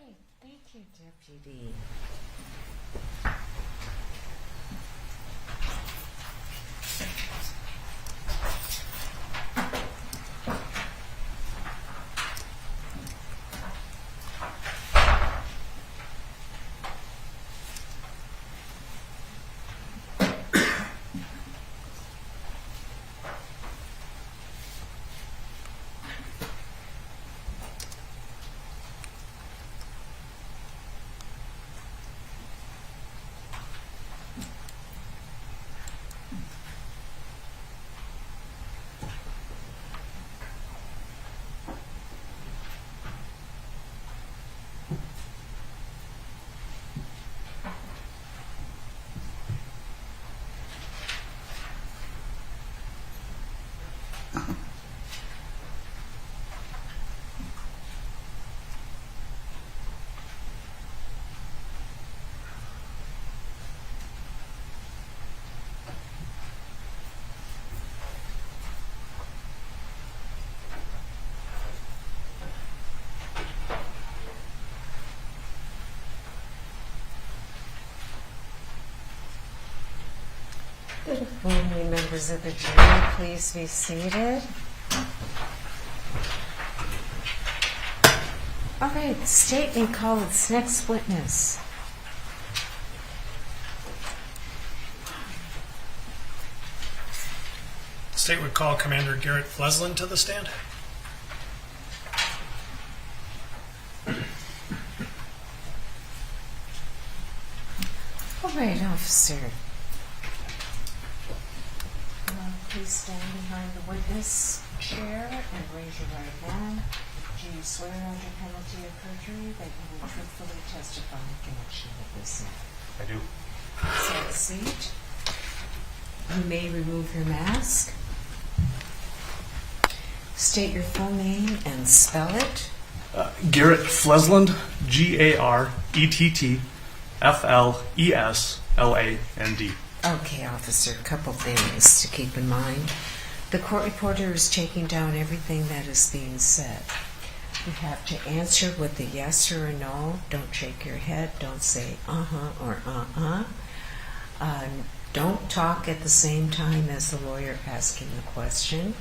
right, thank you, Deputy. Good morning, members of the jury. Please be seated. All right, the state may call its next witness. The state would call Commander Garett Flesland to the stand. All right, officer. Please stand behind the witness chair and raise your right hand. Do you swear under penalty of perjury that you will truthfully testify in connection with this matter? I do. Have a seat. You may remove your mask. State your full name and spell it. Garett Flesland, Garett Flesland. Okay, officer, a couple things to keep in mind. The court reporter is taking down everything that is being said. You have to answer with a yes or a no. Don't shake your head. Don't say uh-huh or uh-huh. Don't talk at the same time as the lawyer asking the question.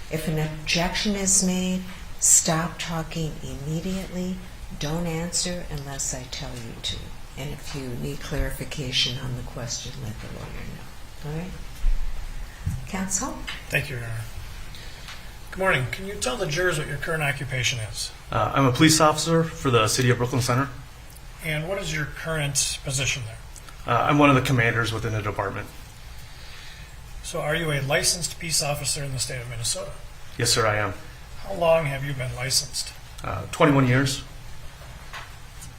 If an objection is made, stop talking immediately. Don't answer unless I tell you to. And if you need clarification on the question, let the lawyer know. All right? Counsel? Thank you, Your Honor. Good morning. Can you tell the jurors what your current occupation is? I'm a police officer for the City of Brooklyn Center. And what is your current position there? I'm one of the commanders within the department. So are you a licensed peace officer in the state of Minnesota? Yes, sir, I am. How long have you been licensed? 21 years.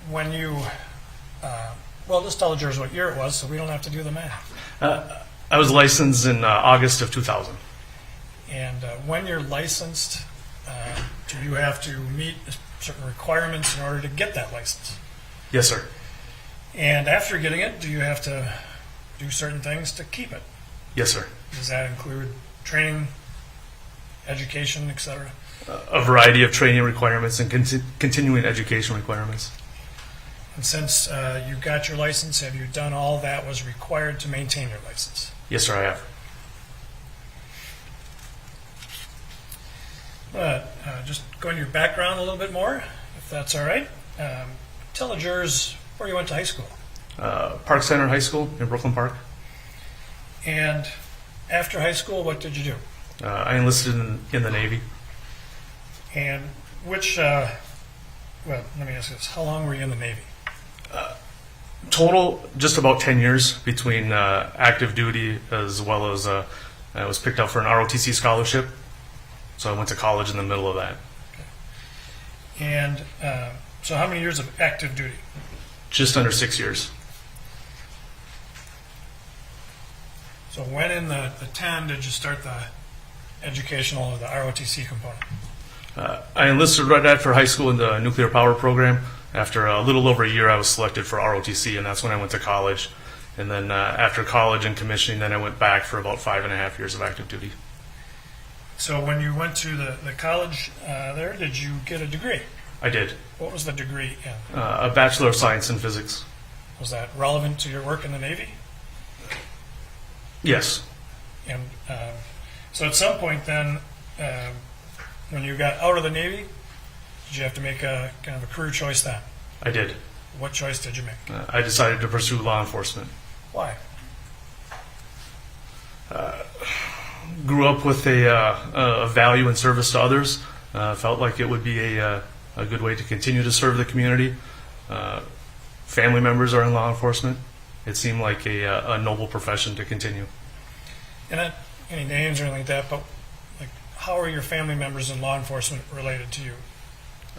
When you, well, just tell the jurors what year it was so we don't have to do the math. I was licensed in August of 2000. And when you're licensed, do you have to meet certain requirements in order to get that license? Yes, sir. And after getting it, do you have to do certain things to keep it? Yes, sir. Does that include training, education, etc.? A variety of training requirements and continuing education requirements. And since you got your license, have you done all that was required to maintain your license? Yes, sir, I have. But just going to your background a little bit more, if that's all right. Tell the jurors where you went to high school. Park Center High School in Brooklyn Park. And after high school, what did you do? I enlisted in the Navy. And which, well, let me ask this. How long were you in the Navy? Total, just about 10 years between active duty as well as I was picked up for an ROTC scholarship. So I went to college in the middle of that. Okay. And so how many years of active duty? Just under 6 years. So when in the 10 did you start the educational or the ROTC component? I enlisted right after high school in the nuclear power program. After a little over a year, I was selected for ROTC, and that's when I went to college. And then after college and commissioning, then I went back for about 5.5 years of active duty. So when you went to the college there, did you get a degree? I did. What was the degree in? A Bachelor of Science in Physics. Was that relevant to your work in the Navy? Yes. And so at some point then, when you got out of the Navy, did you have to make a kind of a career choice then? I did. What choice did you make? I decided to pursue law enforcement. Why? Grew up with a value in service to others. Felt like it would be a good way to continue to serve the community. Family members are in law enforcement. It seemed like a noble profession to continue. And not any names or anything like that, but like, how are your family members in law enforcement related to you?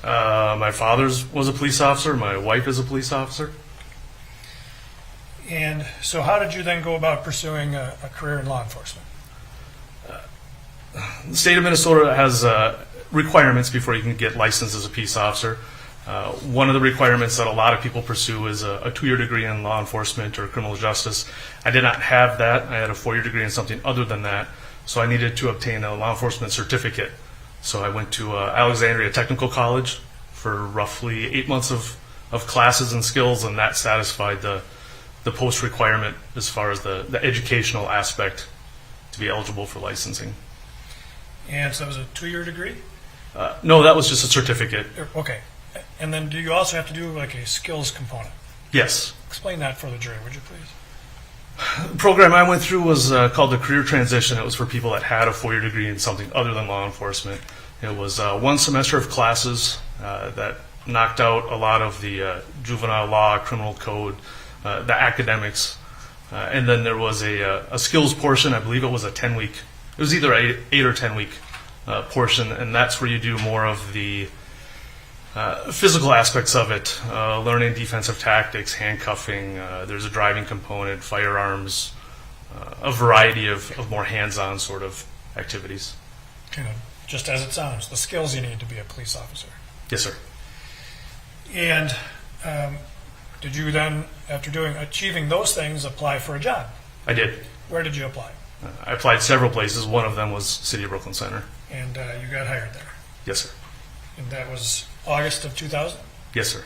My father was a police officer. My wife is a police officer. And so how did you then go about pursuing a career in law enforcement? The state of Minnesota has requirements before you can get licensed as a peace officer. One of the requirements that a lot of people pursue is a 2-year degree in law enforcement or criminal justice. I did not have that. I had a 4-year degree in something other than that, so I needed to obtain a law enforcement certificate. So I went to Alexandria Technical College for roughly 8 months of classes and skills, and that satisfied the post requirement as far as the educational aspect to be eligible for licensing. And so it was a 2-year degree? No, that was just a certificate. Okay. And then do you also have to do like a skills component? Yes. Explain that for the jury, would you please? The program I went through was called the Career Transition. It was for people that had a 4-year degree in something other than law enforcement. It was 1 semester of classes that knocked out a lot of the juvenile law, criminal code, the academics, and then there was a skills portion. I believe it was a 10-week. It was either 8 or 10-week portion, and that's where you do more of the physical aspects of it, learning defensive tactics, handcuffing. There's a driving component, firearms, a variety of more hands-on sort of activities. Kind of just as it sounds, the skills you need to be a police officer. Yes, sir. And did you then, after achieving those things, apply for a job? I did. Where did you apply? I applied several places. One of them was City of Brooklyn Center. And you got hired there? Yes, sir. And that was August of 2000? Yes, sir.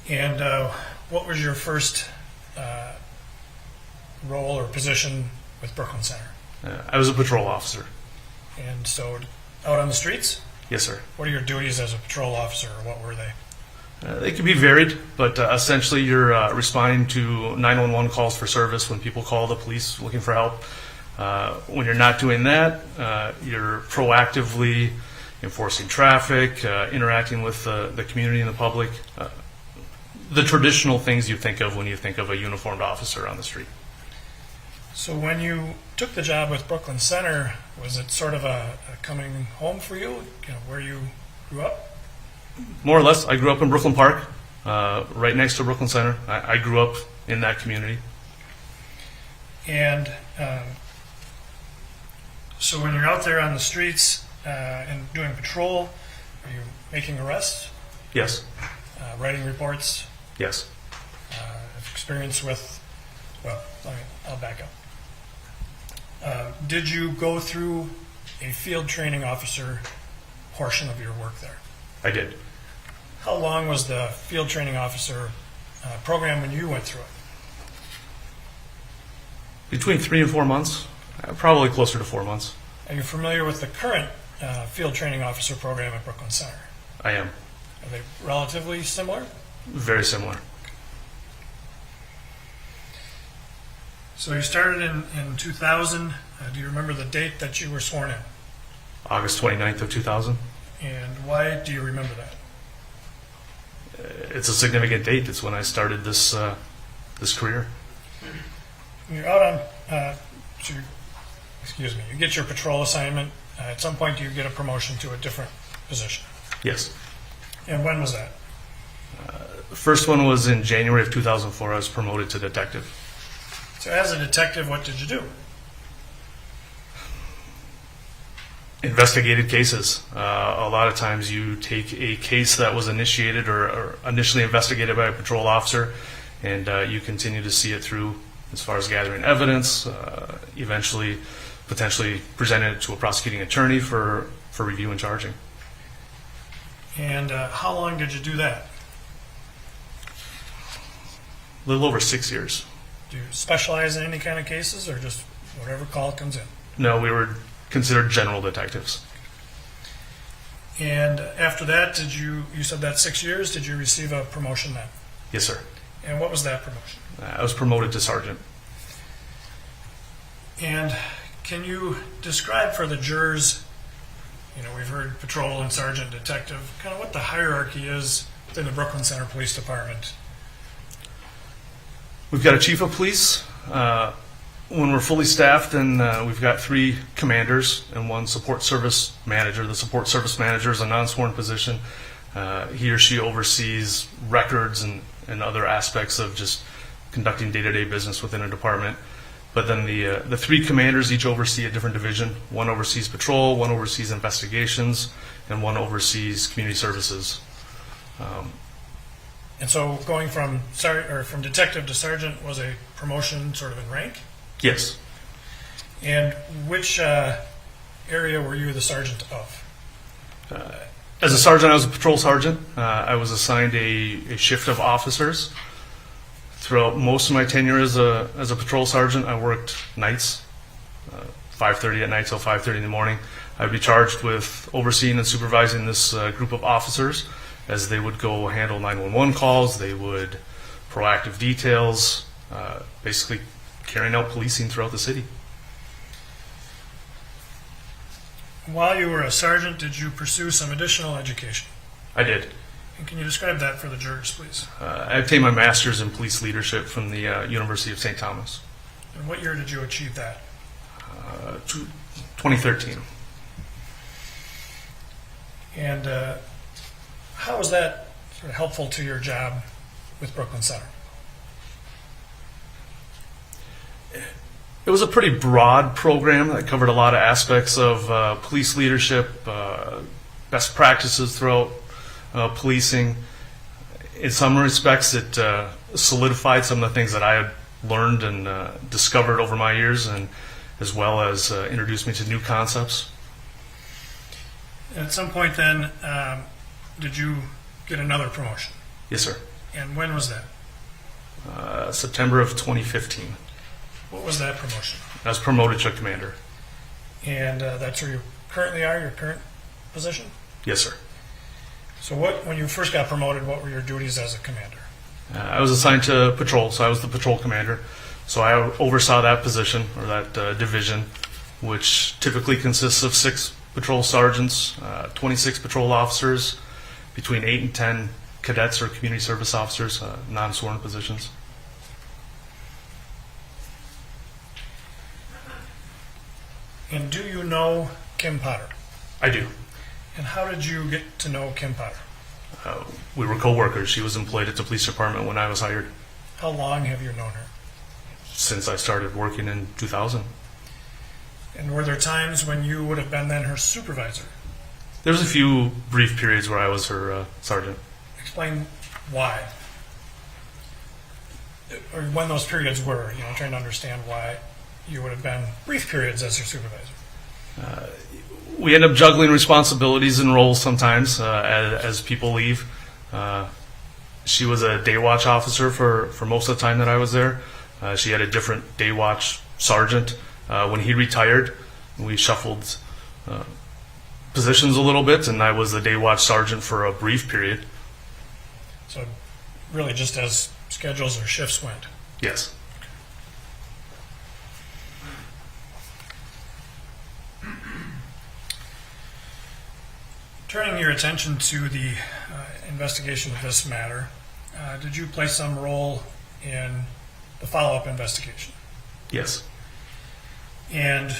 And what was your first role or position with Brooklyn Center? I was a patrol officer. And so out on the streets? Yes, sir. What are your duties as a patrol officer, or what were they? They can be varied, but essentially you're responding to 911 calls for service when people call the police looking for help. When you're not doing that, you're proactively enforcing traffic, interacting with the community and the public, the traditional things you think of when you think of a uniformed officer on the street. So when you took the job with Brooklyn Center, was it sort of a coming home for you, where you grew up? More or less. I grew up in Brooklyn Park, right next to Brooklyn Center. I grew up in that community. And so when you're out there on the streets and doing patrol, are you making arrests? Yes. Writing reports? Yes. Experience with, I'll back up. Did you go through a field training officer portion of your work there? I did. How long was the field training officer program when you went through it? Between 3 and 4 months, probably closer to 4 months. Are you familiar with the current field training officer program at Brooklyn Center? I am. Are they relatively similar? Very similar. So you started in 2000. Do you remember the date that you were sworn in? August 29th of 2000. And why do you remember that? It's a significant date. It's when I started this career. When you're out on, you get your patrol assignment. At some point, do you get a promotion to a different position? Yes. And when was that? The first one was in January of 2004. I was promoted to detective. So as a detective, what did you do? Investigated cases. A lot of times you take a case that was initiated or initially investigated by a patrol officer, and you continue to see it through as far as gathering evidence, eventually potentially presenting it to a prosecuting attorney for review and charging. And how long did you do that? A little over 6 years. Do you specialize in any kind of cases or just whatever call comes in? No, we were considered general detectives. And after that, you said that 6 years, did you receive a promotion then? Yes, sir. And what was that promotion? I was promoted to sergeant. And can you describe for the jurors, we've heard patrol and sergeant, detective, kind of what the hierarchy is within the Brooklyn Center Police Department? We've got a chief of police. When we're fully staffed, then we've got 3 commanders and 1 support service manager. The support service manager is a non-sworn position. He or she oversees records and other aspects of just conducting day-to-day business within a department. But then the 3 commanders each oversee a different division. 1 oversees patrol, 1 oversees investigations, and 1 oversees community services. And so going from detective to sergeant was a promotion sort of in rank? Yes. And which area were you the sergeant of? As a sergeant, I was a patrol sergeant. I was assigned a shift of officers. Throughout most of my tenure as a patrol sergeant, I worked nights, 5:30 at night till 5:30 in the morning. I would be charged with overseeing and supervising this group of officers as they would go handle 911 calls. They would proactive details, basically carrying out policing throughout the city. While you were a sergeant, did you pursue some additional education? I did. And can you describe that for the jurors, please? I obtained my master's in police leadership from the University of St. Thomas. And what year did you achieve that? 2013. And how was that sort of helpful to your job with Brooklyn Center? It was a pretty broad program that covered a lot of aspects of police leadership, best practices throughout policing. In some respects, it solidified some of the things that I had learned and discovered over my years, and as well as introduced me to new concepts. At some point then, did you get another promotion? Yes, sir. And when was that? September of 2015. What was that promotion? I was promoted to commander. And that's where you currently are, your current position? Yes, sir. So when you first got promoted, what were your duties as a commander? I was assigned to patrol, so I was the patrol commander. So I oversaw that position, or that division, which typically consists of 6 patrol sergeants, 26 patrol officers, between 8 and 10 cadets or community service officers, non-sworn positions. And do you know Kim Potter? I do. And how did you get to know Kim Potter? We were co-workers. She was employed at the police department when I was hired. How long have you known her? Since I started working in 2000. And were there times when you would have been then her supervisor? There was a few brief periods where I was her sergeant. Explain why. Or when those periods were, trying to understand why you would have been brief periods as her supervisor. We end up juggling responsibilities and roles sometimes as people leave. She was a day watch officer for most of the time that I was there. She had a different day watch sergeant. When he retired, we shuffled positions a little bit, and I was the day watch sergeant for a brief period. So really just as schedules or shifts went. Yes. Turning your attention to the investigation of this matter, did you play some role in the follow-up investigation? Yes. And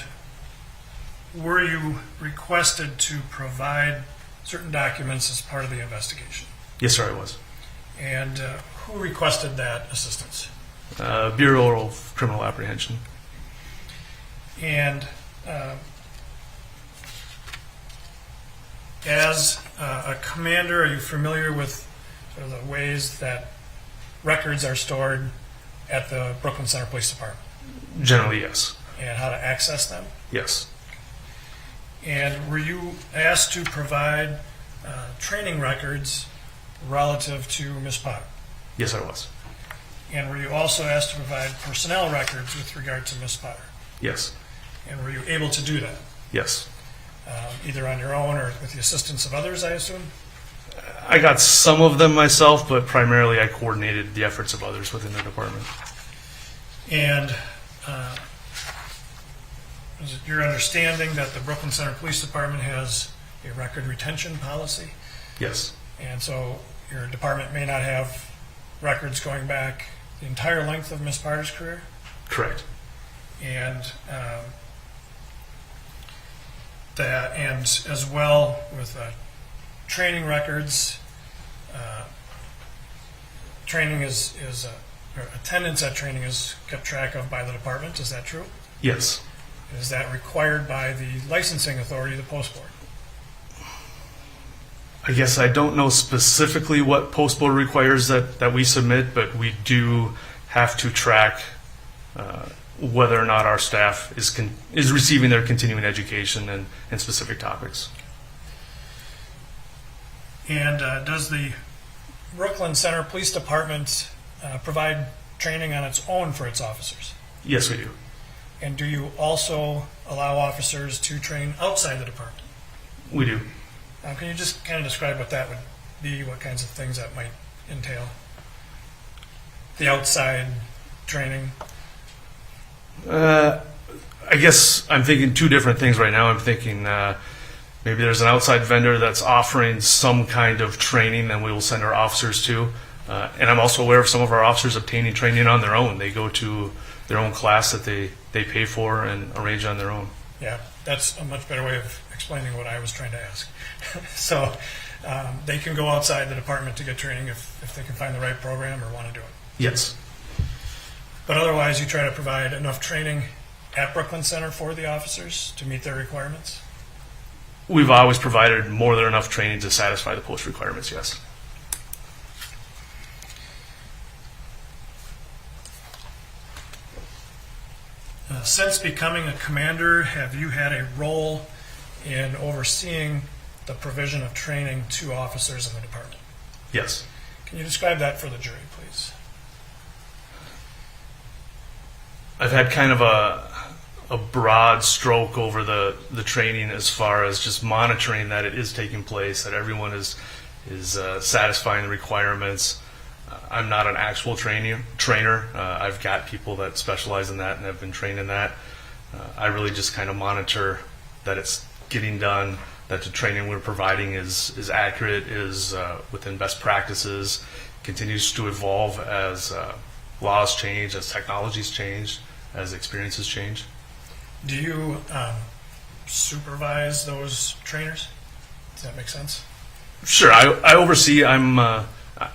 were you requested to provide certain documents as part of the investigation? Yes, sir, I was. And who requested that assistance? Bureau of Criminal Apprehension. And as a commander, are you familiar with sort of the ways that records are stored at the Brooklyn Center Police Department? Generally, yes. And how to access them? Yes. And were you asked to provide training records relative to Ms. Potter? Yes, I was. And were you also asked to provide personnel records with regard to Ms. Potter? Yes. And were you able to do that, Yes. either on your own or with the assistance of others, I assume? I got some of them myself, but primarily I coordinated the efforts of others within the department. And is it your understanding that the Brooklyn Center Police Department has a record retention policy? Yes. And so your department may not have records going back the entire length of Ms. Potter's career? Correct. And that, and as well with training records, training or attendance at training is kept track of by the department. Is that true? Yes. Is that required by the licensing authority, the post board? I guess I don't know specifically what post board requires that we submit, but we do have to track whether or not our staff is receiving their continuing education in specific topics. And does the Brooklyn Center Police Department provide training on its own for its officers? Yes, we do. And do you also allow officers to train outside the department? We do. Can you just kind of describe what that would be, what kinds of things that might entail? The outside training? I guess I'm thinking two different things right now. I'm thinking maybe there's an outside vendor that's offering some kind of training that we will send our officers to. And I'm also aware of some of our officers obtaining training on their own. They go to their own class that they pay for and arrange on their own. Yeah, that's a much better way of explaining what I was trying to ask. So they can go outside the department to get training if they can find the right program or want to do it. Yes. But otherwise, you try to provide enough training at Brooklyn Center for the officers to meet their requirements? We've always provided more than enough training to satisfy the post requirements, yes. Since becoming a commander, have you had a role in overseeing the provision of training to officers in the department? Yes. Can you describe that for the jury, please? I've had kind of a broad stroke over the training as far as just monitoring that it is taking place, that everyone is satisfying the requirements. I'm not an actual trainer. I've got people that specialize in that and have been trained in that. I really just kind of monitor that it's getting done, that the training we're providing is accurate, is within best practices, continues to evolve as laws change, as technologies change, as experiences change. Do you supervise those trainers? Does that make sense? Sure, I oversee. I'm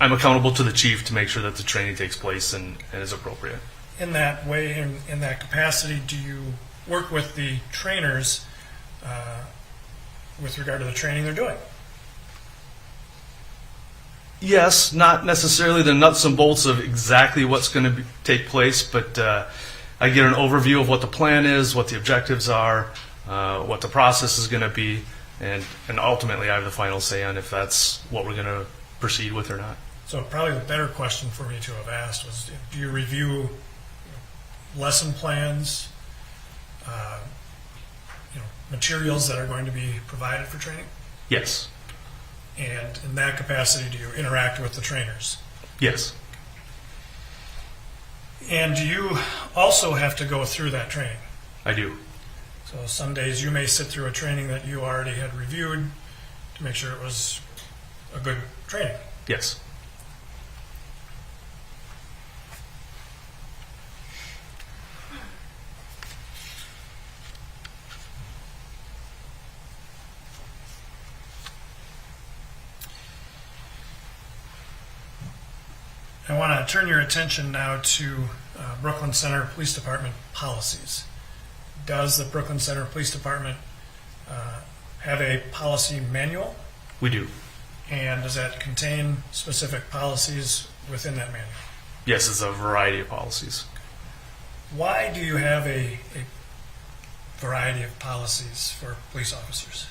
accountable to the chief to make sure that the training takes place and is appropriate. In that way, in that capacity, do you work with the trainers with regard to the training they're doing? Yes, not necessarily the nuts and bolts of exactly what's going to take place, but I get an overview of what the plan is, what the objectives are, what the process is going to be, and ultimately I have the final say on if that's what we're going to proceed with or not. So probably the better question for me to have asked was, do you review lesson plans, materials that are going to be provided for training? Yes. And in that capacity, do you interact with the trainers? Yes. And do you also have to go through that training? I do. So some days you may sit through a training that you already had reviewed to make sure it was a good training. Yes. I want to turn your attention now to Brooklyn Center Police Department policies. Does the Brooklyn Center Police Department have a policy manual? We do. And does that contain specific policies within that manual? Yes, it's a variety of policies. Why do you have a variety of policies for police officers?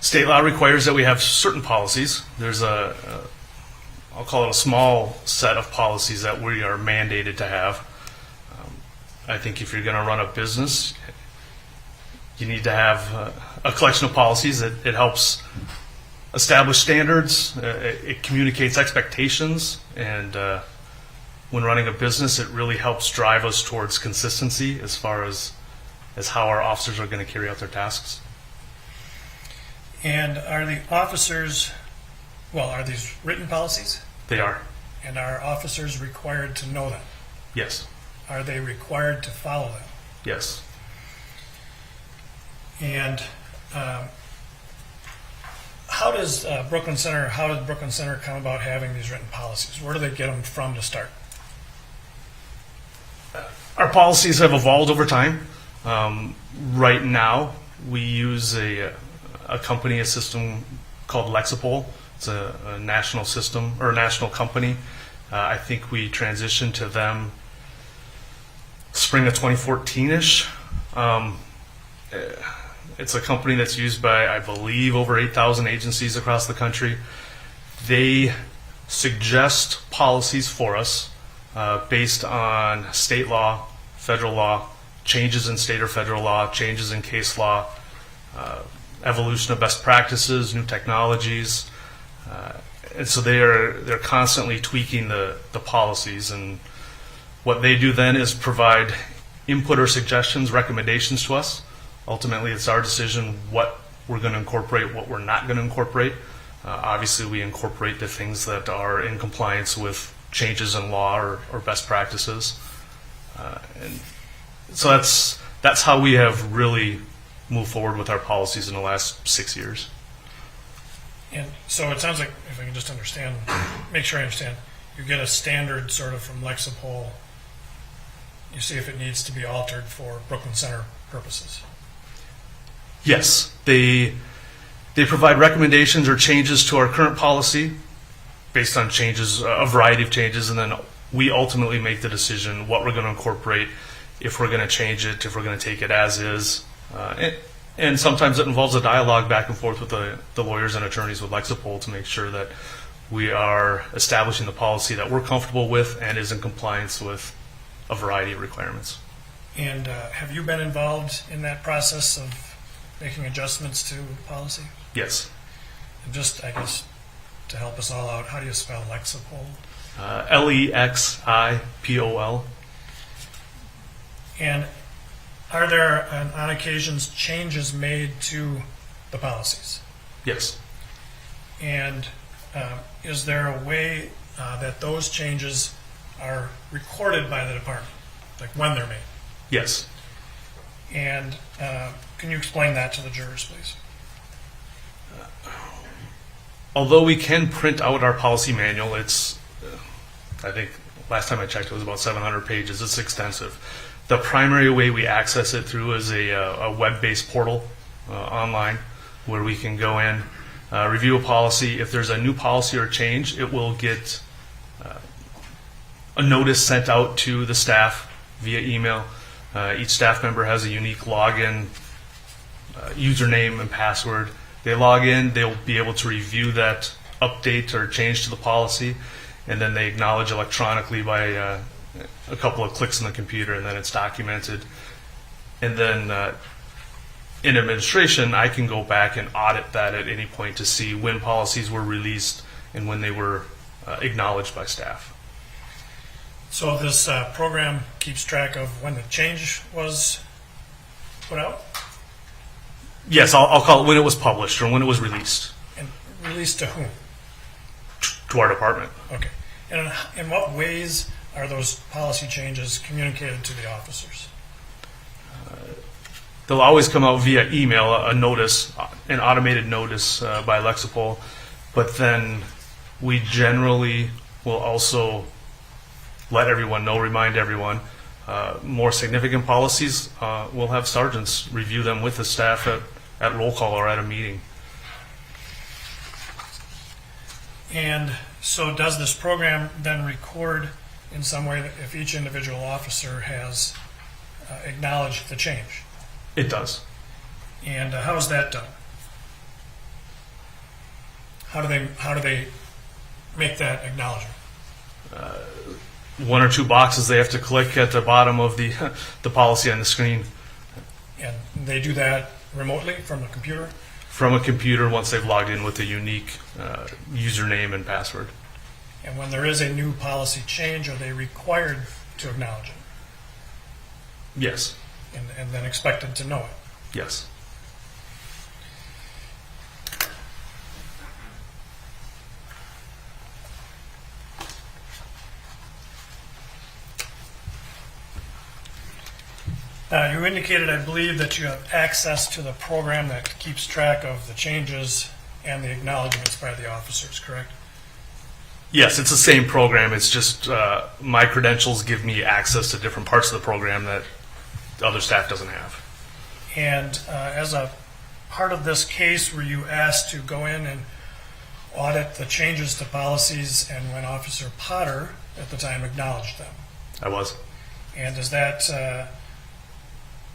State law requires that we have certain policies. There's I'll call it a small set of policies that we are mandated to have. I think if you're going to run a business, you need to have a collection of policies. It helps establish standards. It communicates expectations, and when running a business, it really helps drive us towards consistency as far as how our officers are going to carry out their tasks. And are the officers, are these written policies? They are. And are officers required to know them? Yes. Are they required to follow them? Yes. And how did Brooklyn Center come about having these written policies? Where do they get them from to start? Our policies have evolved over time. Right now, we use a system called Lexipol. It's a national system, or a national company. I think we transitioned to them spring of 2014-ish. It's a company that's used by, I believe, over 8,000 agencies across the country. They suggest policies for us based on state law, federal law, changes in state or federal law, changes in case law, evolution of best practices, new technologies. And so they're constantly tweaking the policies, and what they do then is provide input or suggestions, recommendations to us. Ultimately, it's our decision what we're going to incorporate, what we're not going to incorporate. Obviously, we incorporate the things that are in compliance with changes in law or best practices. And so that's how we have really moved forward with our policies in the last 6 years. And so it sounds like, if I can just make sure I understand, you get a standard sort of from Lexipol. You see if it needs to be altered for Brooklyn Center purposes. Yes, they provide recommendations or changes to our current policy based on changes, a variety of changes, and then we ultimately make the decision what we're going to incorporate, if we're going to change it, if we're going to take it as is. And sometimes it involves a dialogue back and forth with the lawyers and attorneys with Lexipol to make sure that we are establishing the policy that we're comfortable with and is in compliance with a variety of requirements. And have you been involved in that process of making adjustments to policy? Yes. And just, I guess, to help us all out, how do you spell Lexipol? Lexipol. And are there, on occasions, changes made to the policies? Yes. And is there a way that those changes are recorded by the department, like when they're made? Yes. And can you explain that to the jurors, please? Although we can print out our policy manual, it's, I think last time I checked it was about 700 pages. It's extensive. The primary way we access it through is a web-based portal online where we can go in, review a policy. If there's a new policy or change, it will get a notice sent out to the staff via email. Each staff member has a unique login, username and password. They log in, they'll be able to review that update or change to the policy, and then they acknowledge electronically by a couple of clicks on the computer, and then it's documented. And then in administration, I can go back and audit that at any point to see when policies were released and when they were acknowledged by staff. So this program keeps track of when the change was put out? Yes, I'll call it when it was published or when it was released. And released to whom? To our department. Okay. And in what ways are those policy changes communicated to the officers? They'll always come out via email, a notice, an automated notice by Lexipol, but then we generally will also let everyone know, remind everyone. More significant policies, we'll have sergeants review them with the staff at roll call or at a meeting. And so does this program then record in some way that if each individual officer has acknowledged the change? It does. And how is that done? How do they make that acknowledgement? One or two boxes they have to click at the bottom of the the policy on the screen. And they do that remotely from a computer? From a computer once they've logged in with a unique username and password. And when there is a new policy change, are they required to acknowledge it Yes. and then expected to know it? Yes. You indicated, I believe, that you have access to the program that keeps track of the changes and the acknowledgements by the officers, correct? Yes, it's the same program. It's just my credentials give me access to different parts of the program that the other staff doesn't have. And as a part of this case, were you asked to go in and audit the changes to policies and when Officer Potter, at the time, acknowledged them? I was. And does that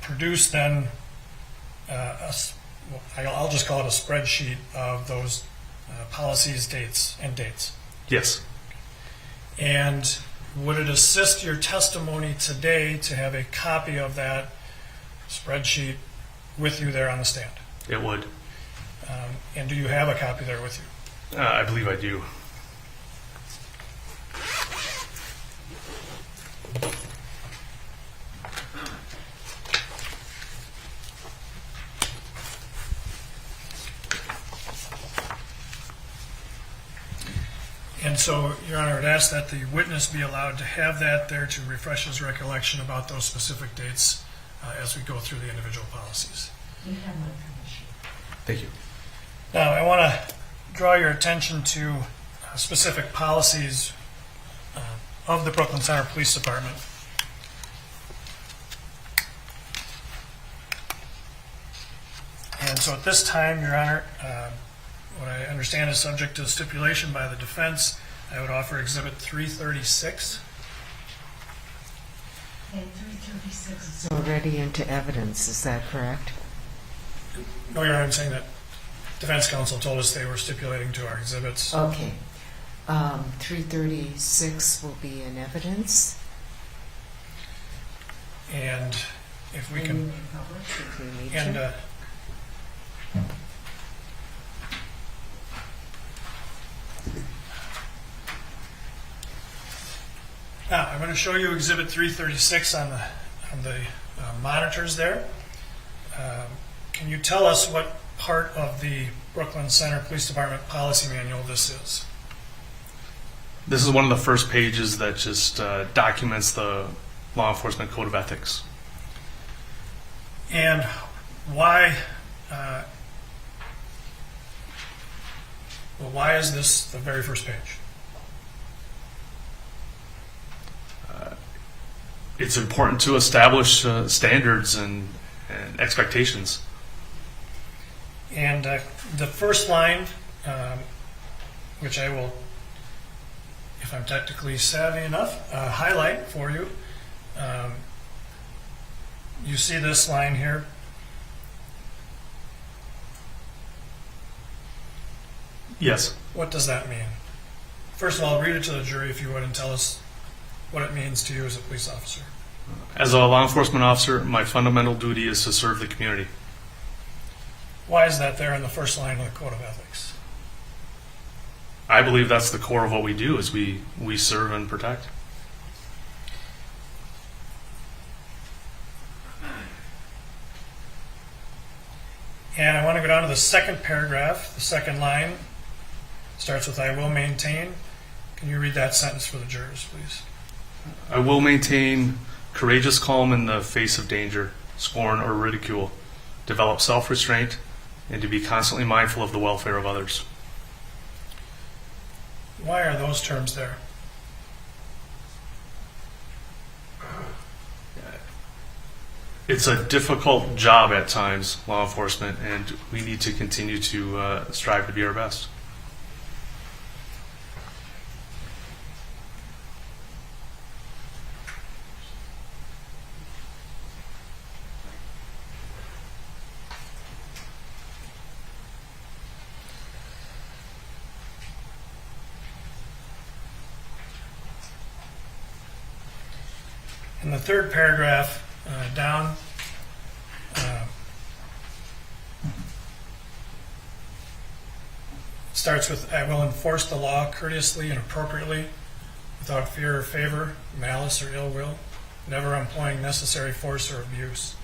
produce then, I'll just call it a spreadsheet of those policies, dates, and dates? Yes. And would it assist your testimony today to have a copy of that spreadsheet with you there on the stand? It would. And do you have a copy there with you? I believe I do. And so, Your Honor, I would ask that the witness be allowed to have that there to refresh his recollection about those specific dates as we go through the individual policies. You have my permission. Thank you. Now, I want to draw your attention to specific policies of the Brooklyn Center Police Department. And so at this time, Your Honor, what I understand is subject to stipulation by the defense. I would offer Exhibit 336. And 336 is already into evidence, is that correct? No, Your Honor, I'm saying that defense counsel told us they were stipulating to our exhibits. Okay. 336 will be in evidence. And if we And can, you may publish if you need and to. Now, I'm going to show you Exhibit 336 on the monitors there. Can you tell us what part of the Brooklyn Center Police Department policy manual this is? This is one of the first pages that just documents the law enforcement code of ethics. And why is this the very first page? It's important to establish standards and expectations. And the first line, which I will, if I'm technically savvy enough, highlight for you. You see this line here? Yes. What does that mean? First of all, read it to the jury if you would and tell us what it means to you as a police officer. As a law enforcement officer, my fundamental duty is to serve the community. Why is that there in the first line of the Code of Ethics? I believe that's the core of what we do, is we serve and protect. And I want to go down to the second paragraph. The second line starts with, "I will maintain." Can you read that sentence for the jurors, please? I will maintain courageous calm in the face of danger, scorn, or ridicule, develop self-restraint, and to be constantly mindful of the welfare of others. Why are those terms there? It's a difficult job at times, law enforcement, and we need to continue to strive to be our best. In the third paragraph down, it starts with, I will enforce the law courteously and appropriately, without fear or favor, malice or ill will, never employing necessary force or abuse.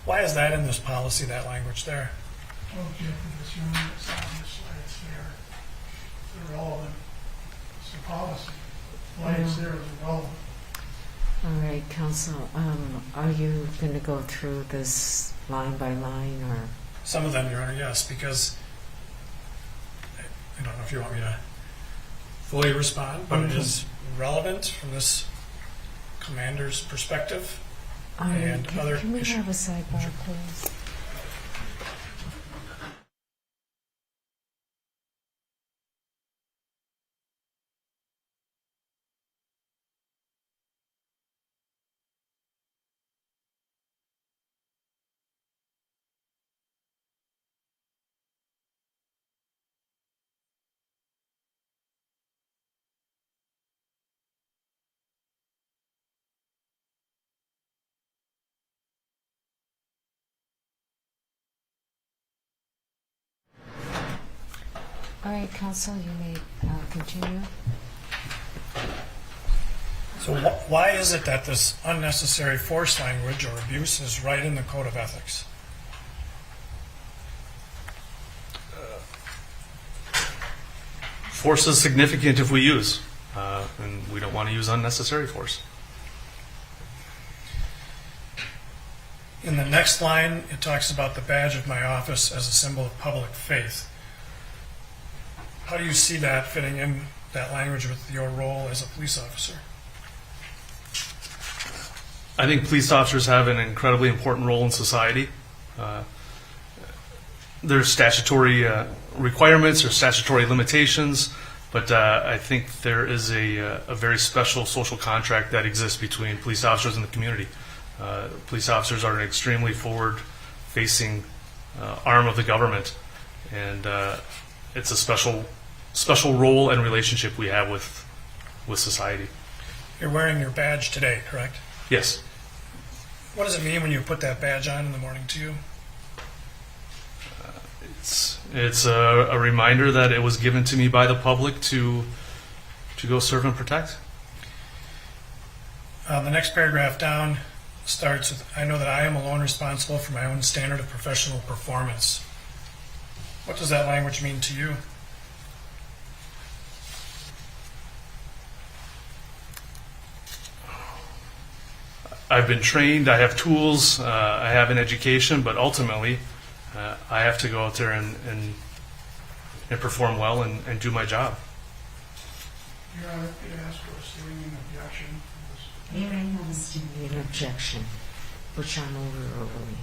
Why is that in this policy, that language there? Objective is human, it's obvious why it's there. It's irrelevant. It's a policy. Why it's there is irrelevant. All right, counsel, are you going to go through this line by line, or? Some of them, Your Honor, yes, because I don't know if you want me to fully respond, but it is relevant from this commander's perspective. And other can we issues. have a sidebar, please? All right, counsel, you may continue. So why is it that this unnecessary force language or abuse is right in the Code of Ethics? Force is significant if we use, and we don't want to use unnecessary force. In the next line, it talks about the badge of my office as a symbol of public faith. How do you see that fitting in, that language, with your role as a police officer? I think police officers have an incredibly important role in society. There's statutory requirements or statutory limitations, but I think there is a very special social contract that exists between police officers and the community. Police officers are an extremely forward-facing arm of the government, and it's a special role and relationship we have with society. You're wearing your badge today, correct? Yes. What does it mean when you put that badge on in the morning to you? It's a reminder that it was given to me by the public to go serve and protect. The next paragraph down starts with, I know that I am alone responsible for my own standard of professional performance. What does that language mean to you? I've been trained, I have tools, I have an education, but ultimately I have to go out there and perform well and do my job. Your Honor, could I ask for a standing objection to this? May I have a standing objection, which I'm overruling.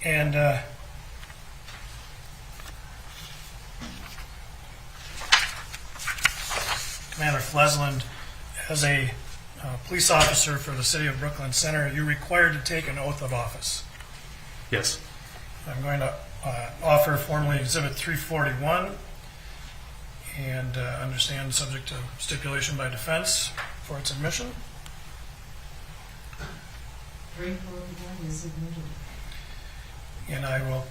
And Commander Flesland, as a police officer for the city of Brooklyn Center, are you required to take an oath of office? Yes. I'm going to offer formally Exhibit 341 and understand subject to stipulation by defense for its admission. 341 is admitted. And I will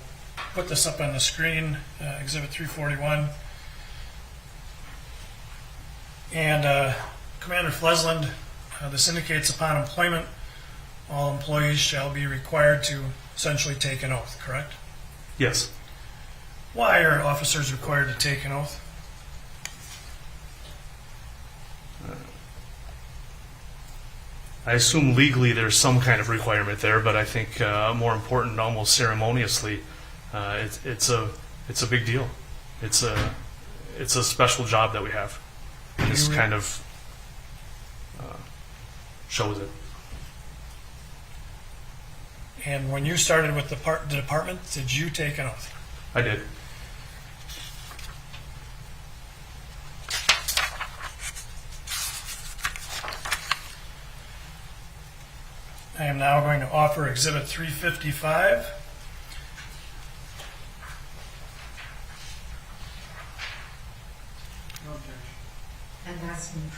put this up on the screen, Exhibit 341. And Commander Flesland, this indicates upon employment, all employees shall be required to essentially take an oath, correct? Yes. Why are officers required to take an oath? I assume legally there's some kind of requirement there, but I think more important, almost ceremoniously, it's a big deal. It's a special job that we have. And this kind of shows it. And when you started with the department, did you take an oath? I did. I am now going to offer Exhibit 355.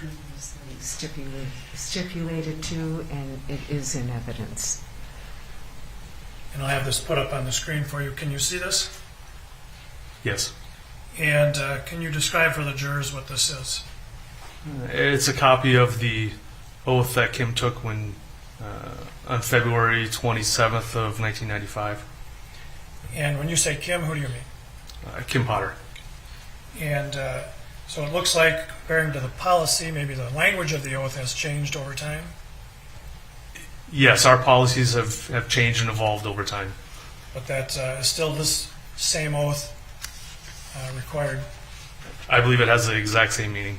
previously stipulated to, and it is in evidence. And I'll have this put up on the screen for you. Can you see this? Yes. And can you describe for the jurors what this is? It's a copy of the oath that Kim took when on February 27th of 1995. And when you say Kim, who do you mean? Kim Potter. And so it looks like, comparing to the policy, maybe the language of the oath has changed over time. Yes, our policies have changed and evolved over time. But that is still this same oath required. I believe it has the exact same meaning.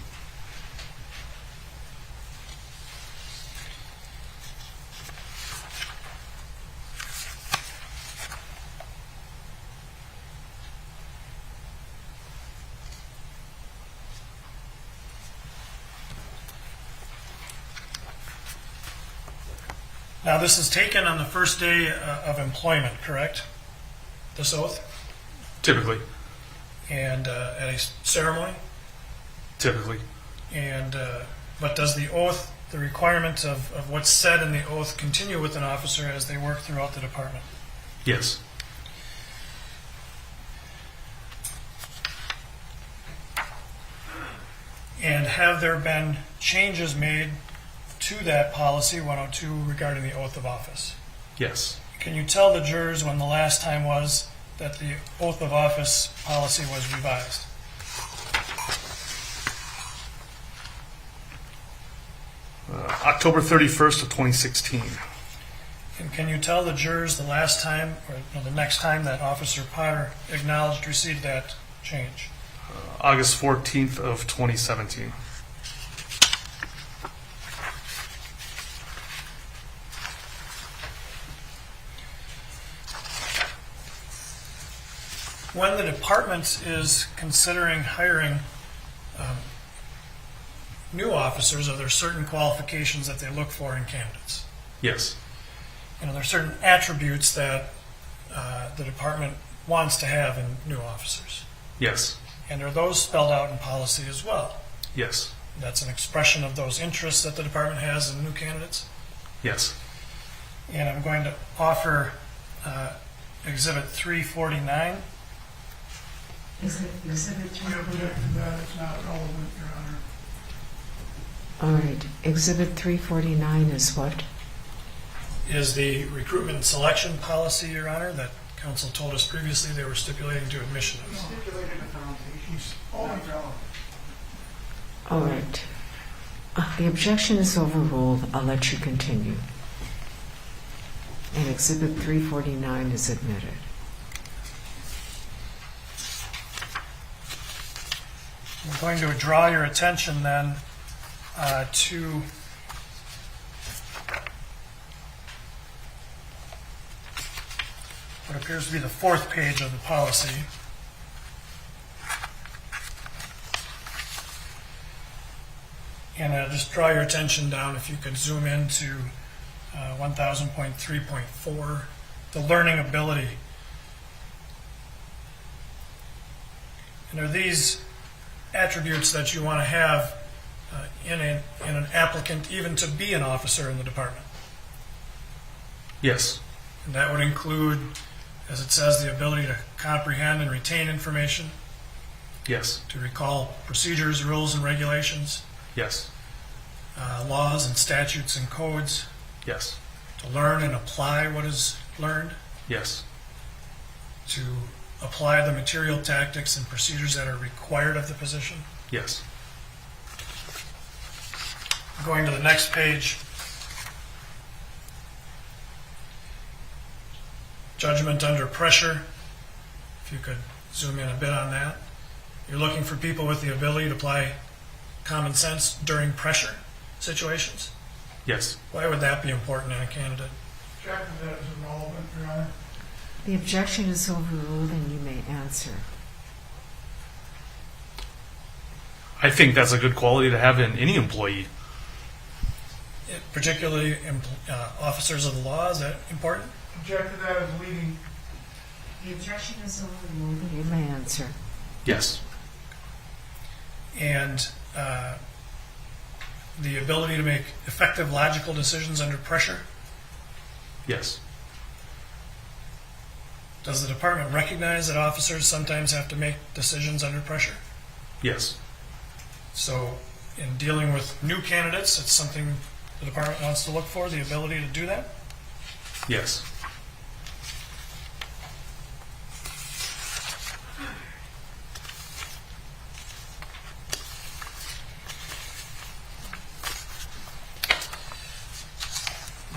Now, this is taken on the first day of employment, correct? This oath? Typically. And at a ceremony? Typically. And but does the oath, the requirement of what's said in the oath, continue with an officer as they work throughout the department? Yes. And have there been changes made to that policy 102 regarding the oath of office? Yes. Can you tell the jurors when the last time was that the oath of office policy was revised? October 31st of 2016. And can you tell the jurors the last time, or the next time that Officer Potter acknowledged receipt of that change? August 14th of 2017. When the department is considering hiring new officers, are there certain qualifications that they look for in candidates? Yes. You know, there are certain attributes that the department wants to have in new officers. Yes. And are those spelled out in policy as well? Yes. That's an expression of those interests that the department has in new candidates. Yes. And I'm going to offer Exhibit 349. Exhibit We object to that, it's not relevant, Your Honor. All right. Exhibit 349 is what? Is the recruitment and selection policy, Your Honor, that counsel told us previously they were stipulating to admission He of. stipulated a foundation, he's always relevant. All right. The objection is overruled. I'll let you continue. And Exhibit 349 is admitted. I'm going to draw your attention then to what appears to be the fourth page of the policy. And I'll just draw your attention down, if you could zoom into 1000.3.4, the learning ability. And are these attributes that you want to have in an applicant even to be an officer in the department? Yes. And that would include, as it says, the ability to comprehend and retain information, Yes. to recall procedures, rules, and regulations, Yes. Laws and statutes and codes, Yes. to learn and apply what is learned, Yes. to apply the material tactics and procedures that are required of the position. Yes. Going to the next page, judgment under pressure. If you could zoom in a bit on that. You're looking for people with the ability to apply common sense during pressure situations. Yes. Why would that be important in a candidate? Object to that is irrelevant, Your Honor. The objection is overruled, and you may answer. I think that's a good quality to have in any employee. Particularly officers of the law, is that important? Object to that as leading. The objection is overruled, and you may answer. Yes. And the ability to make effective logical decisions under pressure? Yes. Does the department recognize that officers sometimes have to make decisions under pressure? Yes. So in dealing with new candidates, it's something the department wants to look for, the ability to do that? Yes.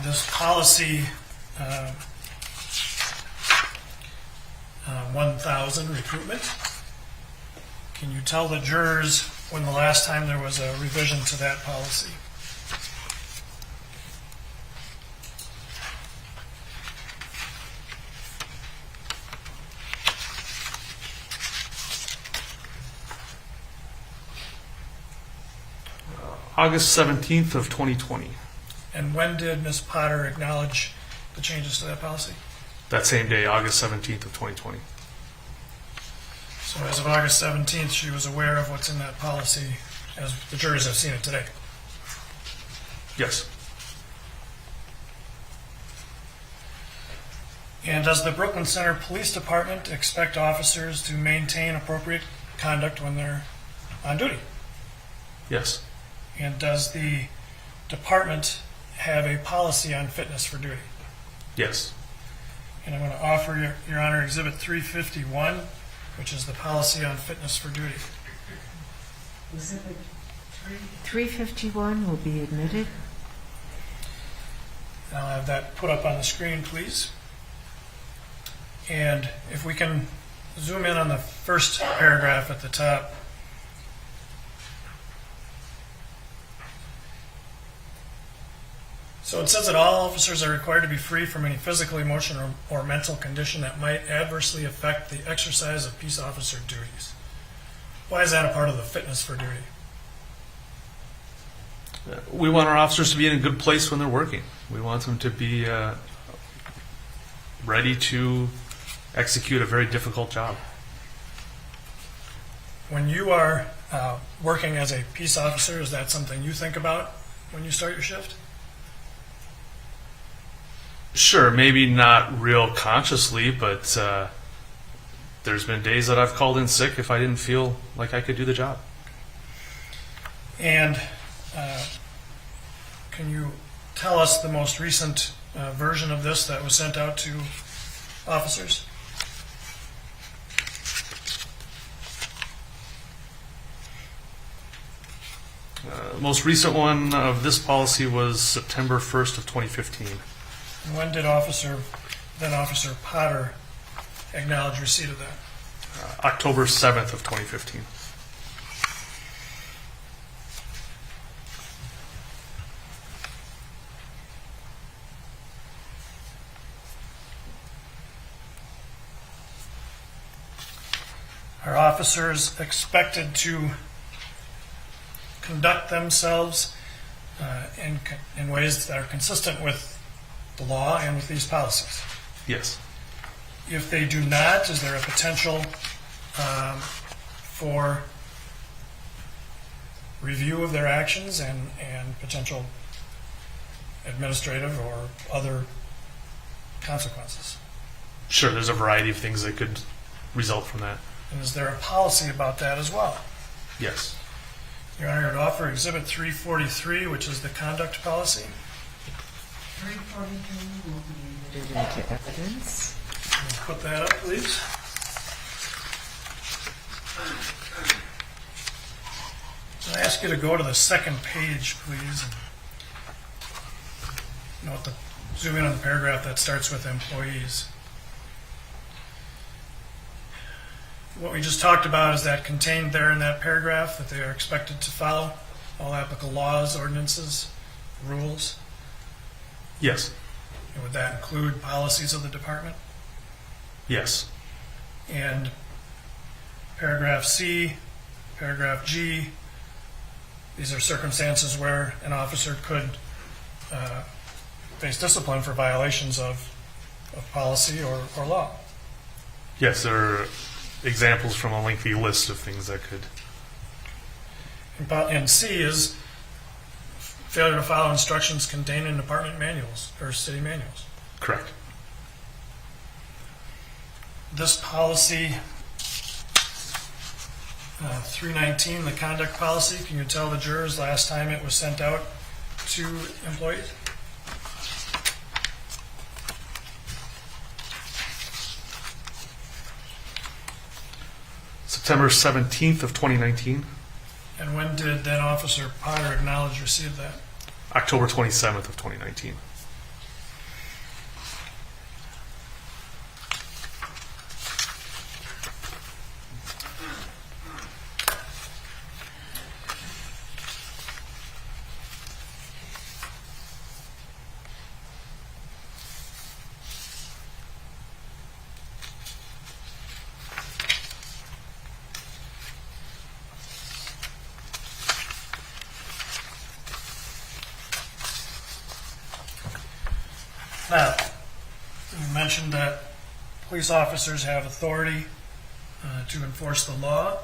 This policy 1000 recruitment, can you tell the jurors when the last time there was a revision to that policy? August 17th of 2020. And when did Ms. Potter acknowledge the changes to that policy? That same day, August 17th of 2020. So as of August 17th, she was aware of what's in that policy as the jurors have seen it today. Yes. And does the Brooklyn Center Police Department expect officers to maintain appropriate conduct when they're on duty? Yes. And does the department have a policy on fitness for duty? Yes. And I'm going to offer Your Honor Exhibit 351, which is the policy on fitness for duty. Exhibit 351 will be admitted. And I'll have that put up on the screen, please. And if we can zoom in on the first paragraph at the top. So it says that all officers are required to be free from any physical, emotional, or mental condition that might adversely affect the exercise of peace officer duties. Why is that a part of the fitness for duty? We want our officers to be in a good place when they're working. We want them to be ready to execute a very difficult job. When you are working as a peace officer, is that something you think about when you start your shift? Sure, maybe not real consciously, but there's been days that I've called in sick if I didn't feel like I could do the job. And can you tell us the most recent version of this that was sent out to officers? The most recent one of this policy was September 1st of 2015. And when did then Officer Potter acknowledge receipt of that? October 7th of 2015. Are officers expected to conduct themselves in ways that are consistent with the law and with these policies? Yes. If they do not, is there a potential for review of their actions and potential administrative or other consequences? Sure, there's a variety of things that could result from that. And is there a policy about that as well? Yes. Your Honor, I would offer Exhibit 343, which is the conduct policy. 343 will be admitted into evidence. Put that up, please. I ask you to go to the second page, please. And zoom in on the paragraph that starts with employees. What we just talked about is that contained there in that paragraph that they are expected to follow all applicable laws, ordinances, rules. Yes. And would that include policies of the department? Yes. And paragraph C, paragraph G, these are circumstances where an officer could face discipline for violations of policy or law. Yes, there are examples from a lengthy list of things that could. And C is failure to follow instructions contained in department manuals or city manuals. Correct. This policy, 319, the conduct policy, can you tell the jurors last time it was sent out to employees? September 17th of 2019, And when did then Officer Potter acknowledge receipt of that? October 27th of 2019. Now, you mentioned that police officers have authority to enforce the law,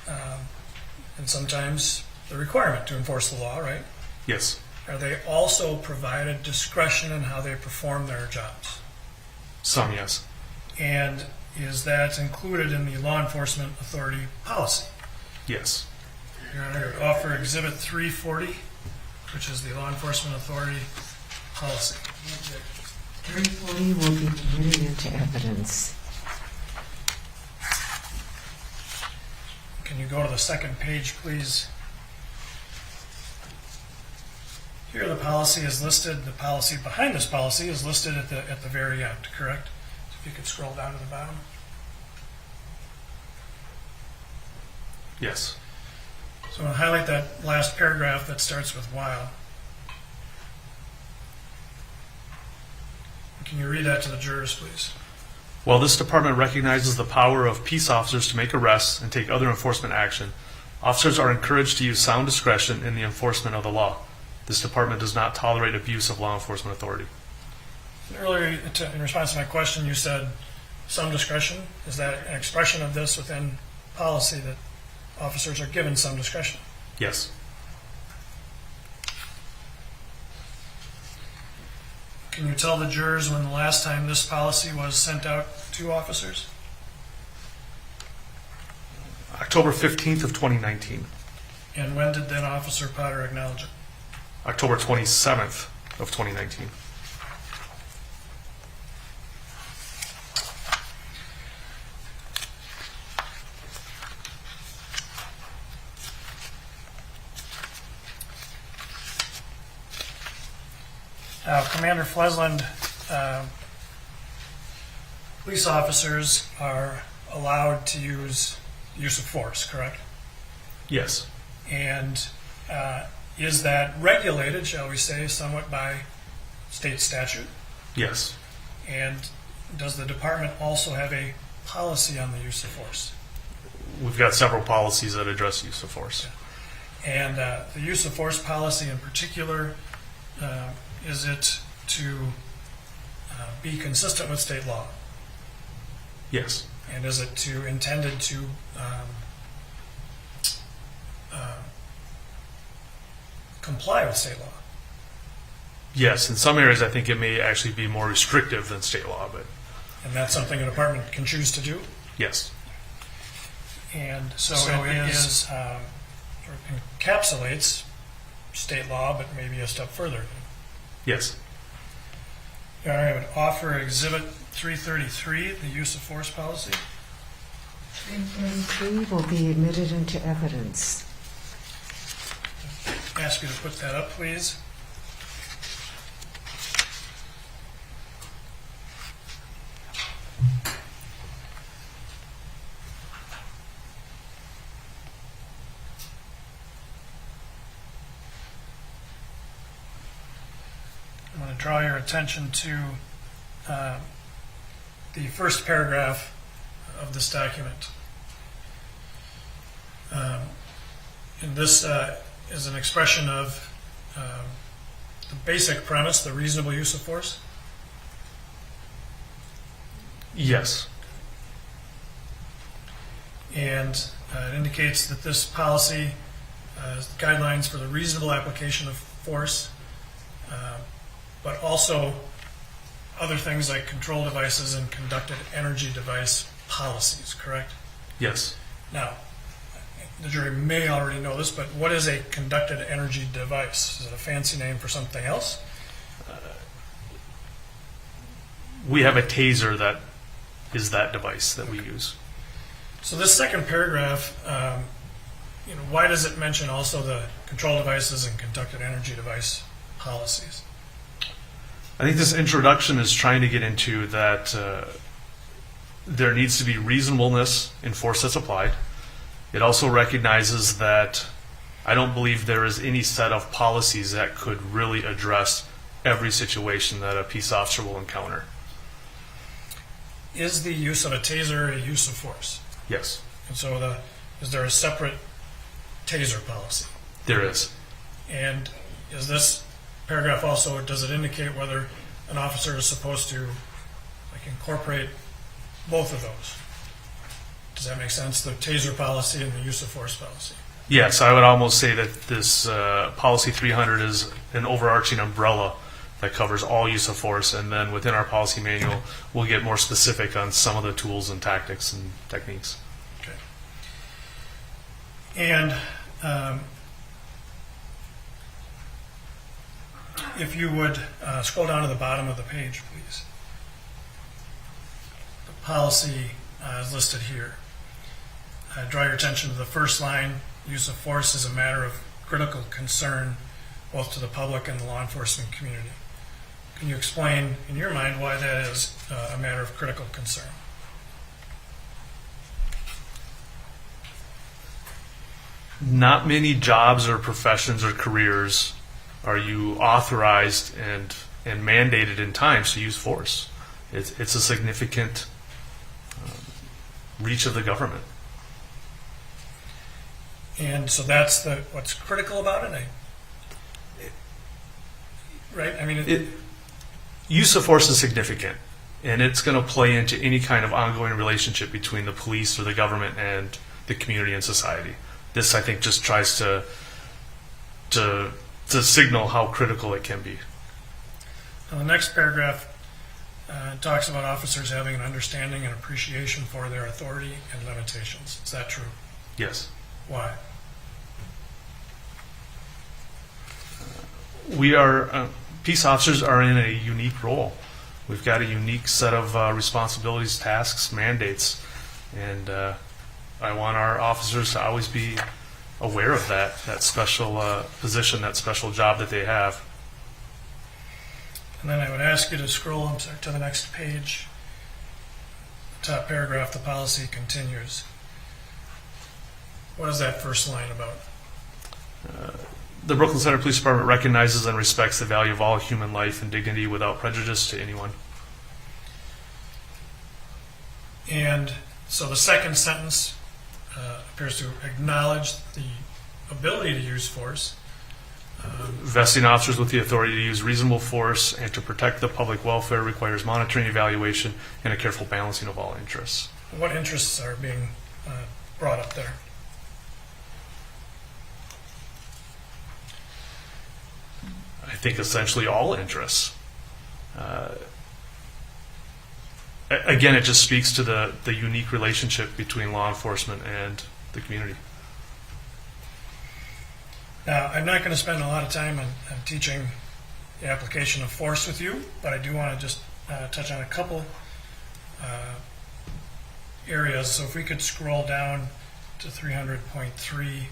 and sometimes the requirement to enforce the law, right? Yes. Are they also provided discretion in how they perform their jobs? Some, yes. And is that included in the law enforcement authority policy? Yes. Your Honor, I would offer Exhibit 340, which is the law enforcement authority policy. 340 will be admitted into evidence. Can you go to the second page, please? Here the policy is listed, the policy behind this policy is listed at the very end, correct? So if you could scroll down to the bottom. Yes. So I'll highlight that last paragraph that starts with while. Can you read that to the jurors, please? While this department recognizes the power of peace officers to make arrests and take other enforcement action, officers are encouraged to use sound discretion in the enforcement of the law. This department does not tolerate abuse of law enforcement authority. Earlier, in response to my question, you said some discretion. Is that an expression of this within policy that officers are given some discretion? Yes. Can you tell the jurors when the last time this policy was sent out to officers? October 15th of 2019. And when did then Officer Potter acknowledge it? October 27th of 2019. Commander Flesland, police officers are allowed to use of force, correct? Yes. And is that regulated, shall we say, somewhat by state statute? Yes. And does the department also have a policy on the use of force? We've got several policies that address use of force. And the use of force policy in particular, is it to be consistent with state law? Yes. And is it intended to comply with state law? Yes. In some areas, I think it may actually be more restrictive than state law, but And that's something a department can choose to do? yes. And so it is, sort of encapsulates state law, but maybe a step further. Yes. All right, I would offer Exhibit 333, the use of force policy. 333 will be admitted into evidence. Ask you to put that up, please. I'm going to draw your attention to the first paragraph of this document. And this is an expression of the basic premise, the reasonable use of force. Yes. And it indicates that this policy guidelines for the reasonable application of force, but also other things like control devices and conducted energy device policies, correct? Yes. Now, the jury may already know this, but what is a conducted energy device? Is it a fancy name for something else? We have a taser that is that device that we use. So this second paragraph, why does it mention also the control devices and conducted energy device policies? I think this introduction is trying to get into that there needs to be reasonableness in force that's applied. It also recognizes that I don't believe there is any set of policies that could really address every situation that a peace officer will encounter. Is the use of a taser a use of force? Yes, And so is there a separate taser policy? there is. And is this paragraph also, does it indicate whether an officer is supposed to incorporate both of those? Does that make sense? The taser policy and the use of force policy? Yes, I would almost say that this policy 300 is an overarching umbrella that covers all use of force, and then within our policy manual, we'll get more specific on some of the tools and tactics and techniques. Okay. And if you would scroll down to the bottom of the page, please. The policy is listed here. Draw your attention to the first line. Use of force is a matter of critical concern both to the public and the law enforcement community. Can you explain, in your mind, why that is a matter of critical concern? Not many jobs or professions or careers are you authorized and mandated in times to use force. It's a significant reach of the government. And so that's what's critical about it, right? I mean, Use of force is significant, and it's going to play into any kind of ongoing relationship between the police or the government and the community and society. This, I think, just tries to signal how critical it can be. the next paragraph talks about officers having an understanding and appreciation for their authority and limitations. Is that true? Yes. Why? We are peace officers are in a unique role. We've got a unique set of responsibilities, tasks, mandates, and I want our officers to always be aware of that special position, that special job that they have. And then I would ask you to scroll to the next page. The top paragraph, the policy continues. What is that first line about? The Brooklyn Center Police Department recognizes and respects the value of all human life and dignity without prejudice to anyone. And so the second sentence appears to acknowledge the ability to use force. Vesting officers with the authority to use reasonable force and to protect the public welfare requires monitoring, evaluation, and a careful balancing of all interests. What interests are being brought up there? I think essentially all interests. Again, it just speaks to the unique relationship between law enforcement and the community. Now, I'm not going to spend a lot of time on teaching the application of force with you, but I do want to just touch on a couple areas. So if we could scroll down to 300.3.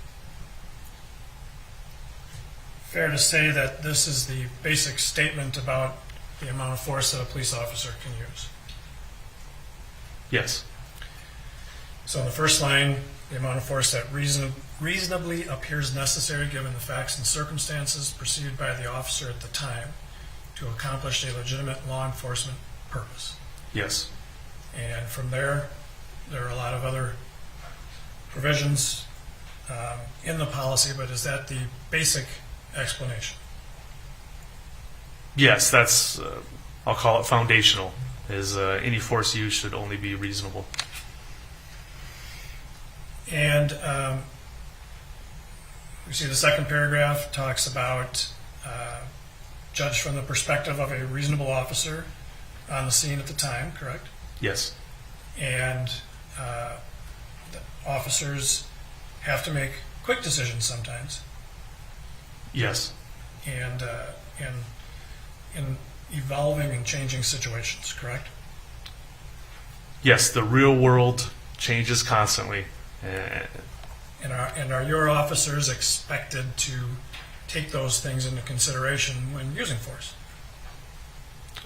Fair to say that this is the basic statement about the amount of force that a police officer can use. Yes. So in the first line, the amount of force that reasonably appears necessary given the facts and circumstances perceived by the officer at the time to accomplish a legitimate law enforcement purpose. Yes. And from there are a lot of other provisions in the policy, but is that the basic explanation? Yes, that's, I'll call it foundational, is any force used should only be reasonable. And we see the second paragraph talks about judged from the perspective of a reasonable officer on the scene at the time, correct? Yes. And the officers have to make quick decisions sometimes. Yes. And in evolving and changing situations, correct? Yes, the real world changes constantly. And are your officers expected to take those things into consideration when using force?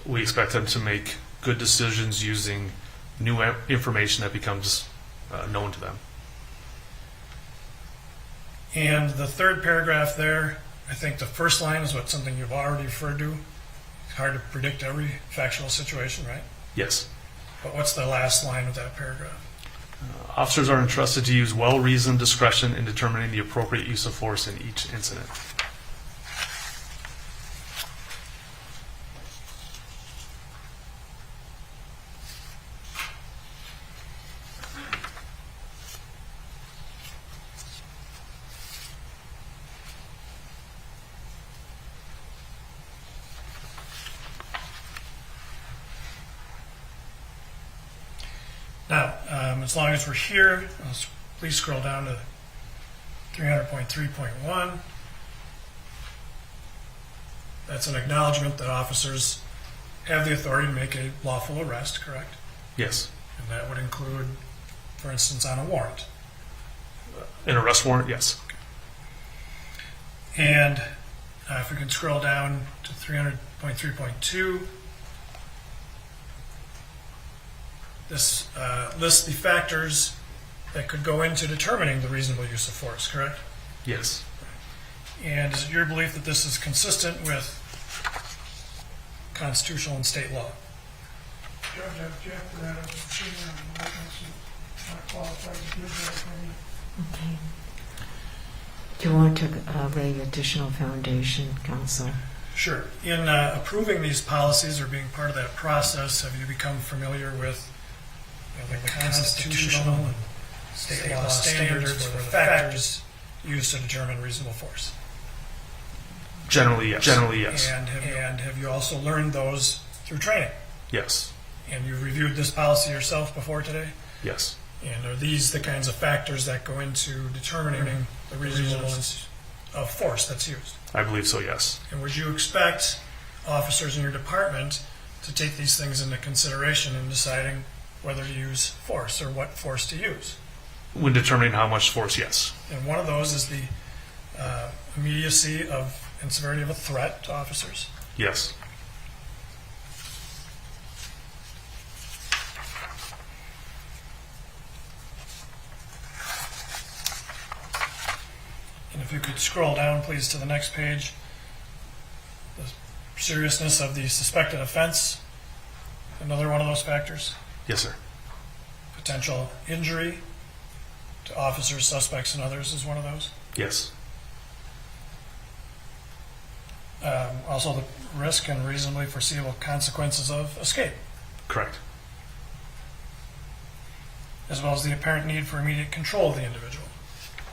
We expect them to make good decisions using new information that becomes known to them. And the third paragraph there, I think the first line is something you've already referred to. It's hard to predict every factual situation, right? Yes. But what's the last line of that paragraph? Officers are entrusted to use well-reasoned discretion in determining the appropriate use of force in each incident. Now, as long as we're here, please scroll down to 300.3.1. That's an acknowledgement that officers have the authority to make a lawful arrest, correct? Yes. And that would include, for instance, on a warrant. An arrest warrant? Yes. And if we can scroll down to 300.3.2, this lists the factors that could go into determining the reasonable use of force, correct? Yes. And is it your belief that this is consistent with constitutional and state law? Judge, I object to that opinion on the witness is not qualified to give that opinion. Okay. Do you want to lay additional foundation, Counselor? Sure. In approving these policies or being part of that process, have you become familiar with the constitutional and state law standards for the factors used to determine reasonable force? Generally, yes. Generally, yes. And have you also learned those through training? Yes. And you've reviewed this policy yourself before today? Yes. And are these the kinds of factors that go into determining the reasonableness of force that's used? I believe so, yes. And would you expect officers in your department to take these things into consideration in deciding whether to use force or what force to use? When determining how much force, yes. And one of those is the immediacy of and severity of a threat to officers. Yes. And if you could scroll down, please, to the next page. The seriousness of the suspected offense, another one of those factors. Yes, sir. Potential injury to officers, suspects, and others is one of those. Yes. Also the risk and reasonably foreseeable consequences of escape, Correct. as well as the apparent need for immediate control of the individual.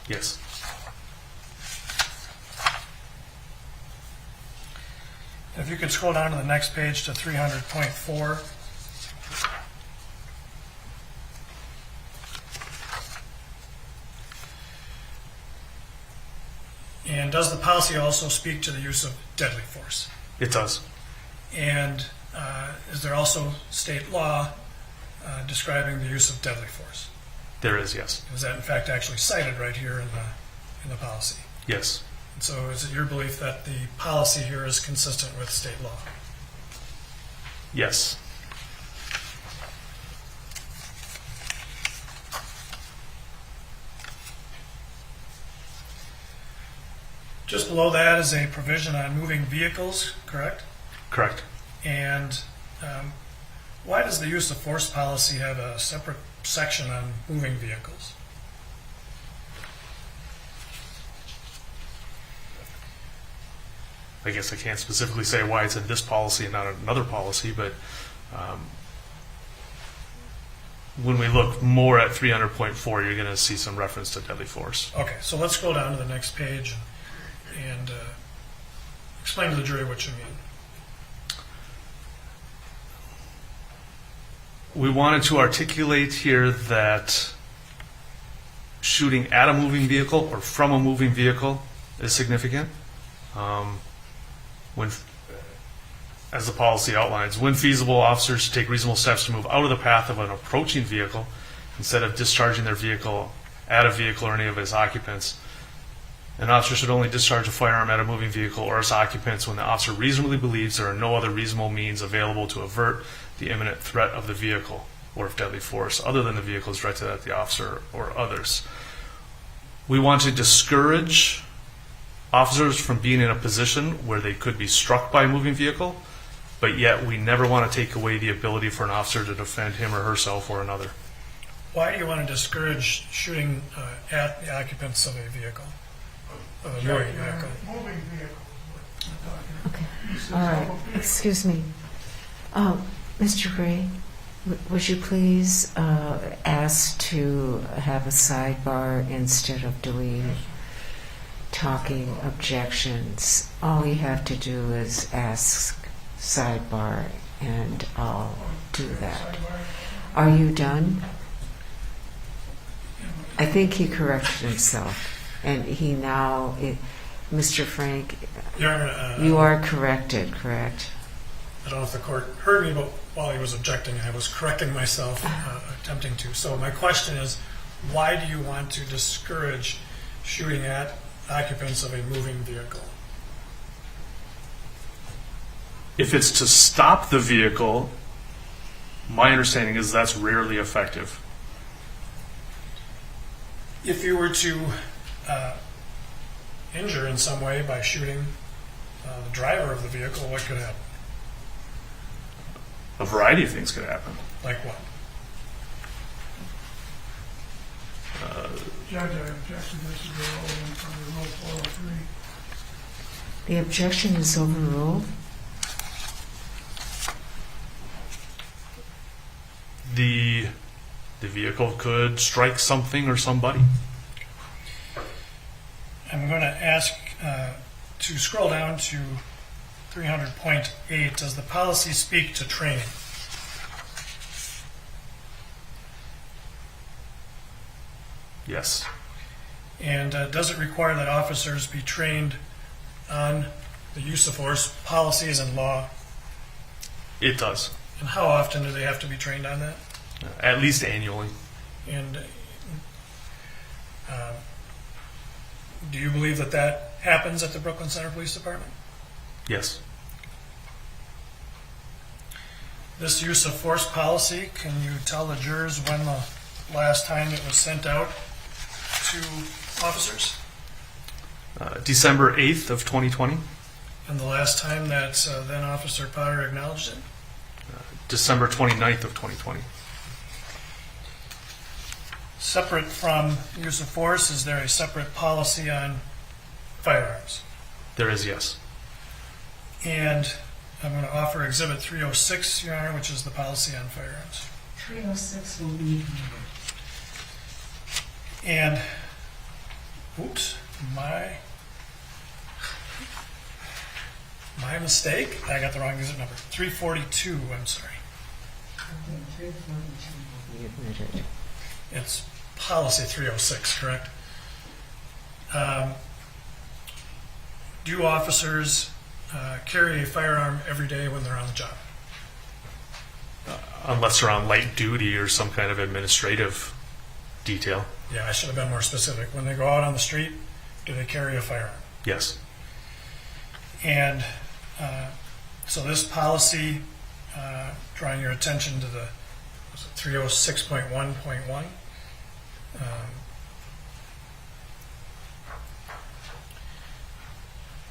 Yes. If you could scroll down to the next page to 300.4. And does the policy also speak to the use of deadly force? It does. And is there also state law describing the use of deadly force? There is, yes. Is that in fact actually cited right here in the policy? Yes. And so is it your belief that the policy here is consistent with state law? Yes. Just below that is a provision on moving vehicles, correct? Correct. And why does the use of force policy have a separate section on moving vehicles? I guess I can't specifically say why it's in this policy and not another policy, but when we look more at 300.4, you're going to see some reference to deadly force. Okay, so let's scroll down to the next page and explain to the jury what you mean. We wanted to articulate here that shooting at a moving vehicle or from a moving vehicle is significant. When, as the policy outlines, when feasible, officers should take reasonable steps to move out of the path of an approaching vehicle instead of discharging their vehicle at a vehicle or any of its occupants. An officer should only discharge a firearm at a moving vehicle or its occupants when the officer reasonably believes there are no other reasonable means available to avert the imminent threat of the vehicle or of deadly force other than the vehicle is directed at the officer or others. We want to discourage officers from being in a position where they could be struck by a moving vehicle, but yet we never want to take away the ability for an officer to defend him or herself or another. Why do you want to discourage shooting at the occupants of a vehicle, of a moving vehicle? Moving vehicles, what we're talking about. All right, excuse me. Mr. Gray, would you please ask to have a sidebar instead of doing talking objections? All you have to do is ask sidebar, and I'll do that. Are you done? I think he corrected himself, and he now, Mr. Frank, Your Honor, you are corrected, correct? I don't know if the court heard me, but while he was objecting, I was correcting myself, attempting to. So my question is, why do you want to discourage shooting at occupants of a moving vehicle? If it's to stop the vehicle, my understanding is that's rarely effective. If you were to injure in some way by shooting the driver of the vehicle, what could happen? A variety of things could happen. Like what? Judge, I object to this to go over from Rule 403. The objection is overruled. The vehicle could strike something or somebody. I'm going to ask to scroll down to 300.8. Does the policy speak to training? Yes. And does it require that officers be trained on the use of force policies and law? It does. And how often do they have to be trained on that? At least annually. And do you believe that that happens at the Brooklyn Center Police Department? Yes. This use of force policy, can you tell the jurors when the last time it was sent out to officers? December 8th of 2020. And the last time that then Officer Potter acknowledged it? December 29th of 2020. Separate from use of force, is there a separate policy on firearms? There is, yes. And I'm going to offer Exhibit 306, Your Honor, which is the policy on firearms. 306 will be And, oops, my mistake. I got the wrong exhibit number. 342, I'm sorry. admitted. It's policy 306, correct? Do officers carry a firearm every day when they're on the job? Unless they're on light duty or some kind of administrative detail. Yeah, I should have been more specific. When they go out on the street, do they carry a firearm? Yes. And so this policy, drawing your attention to the 306.1.1,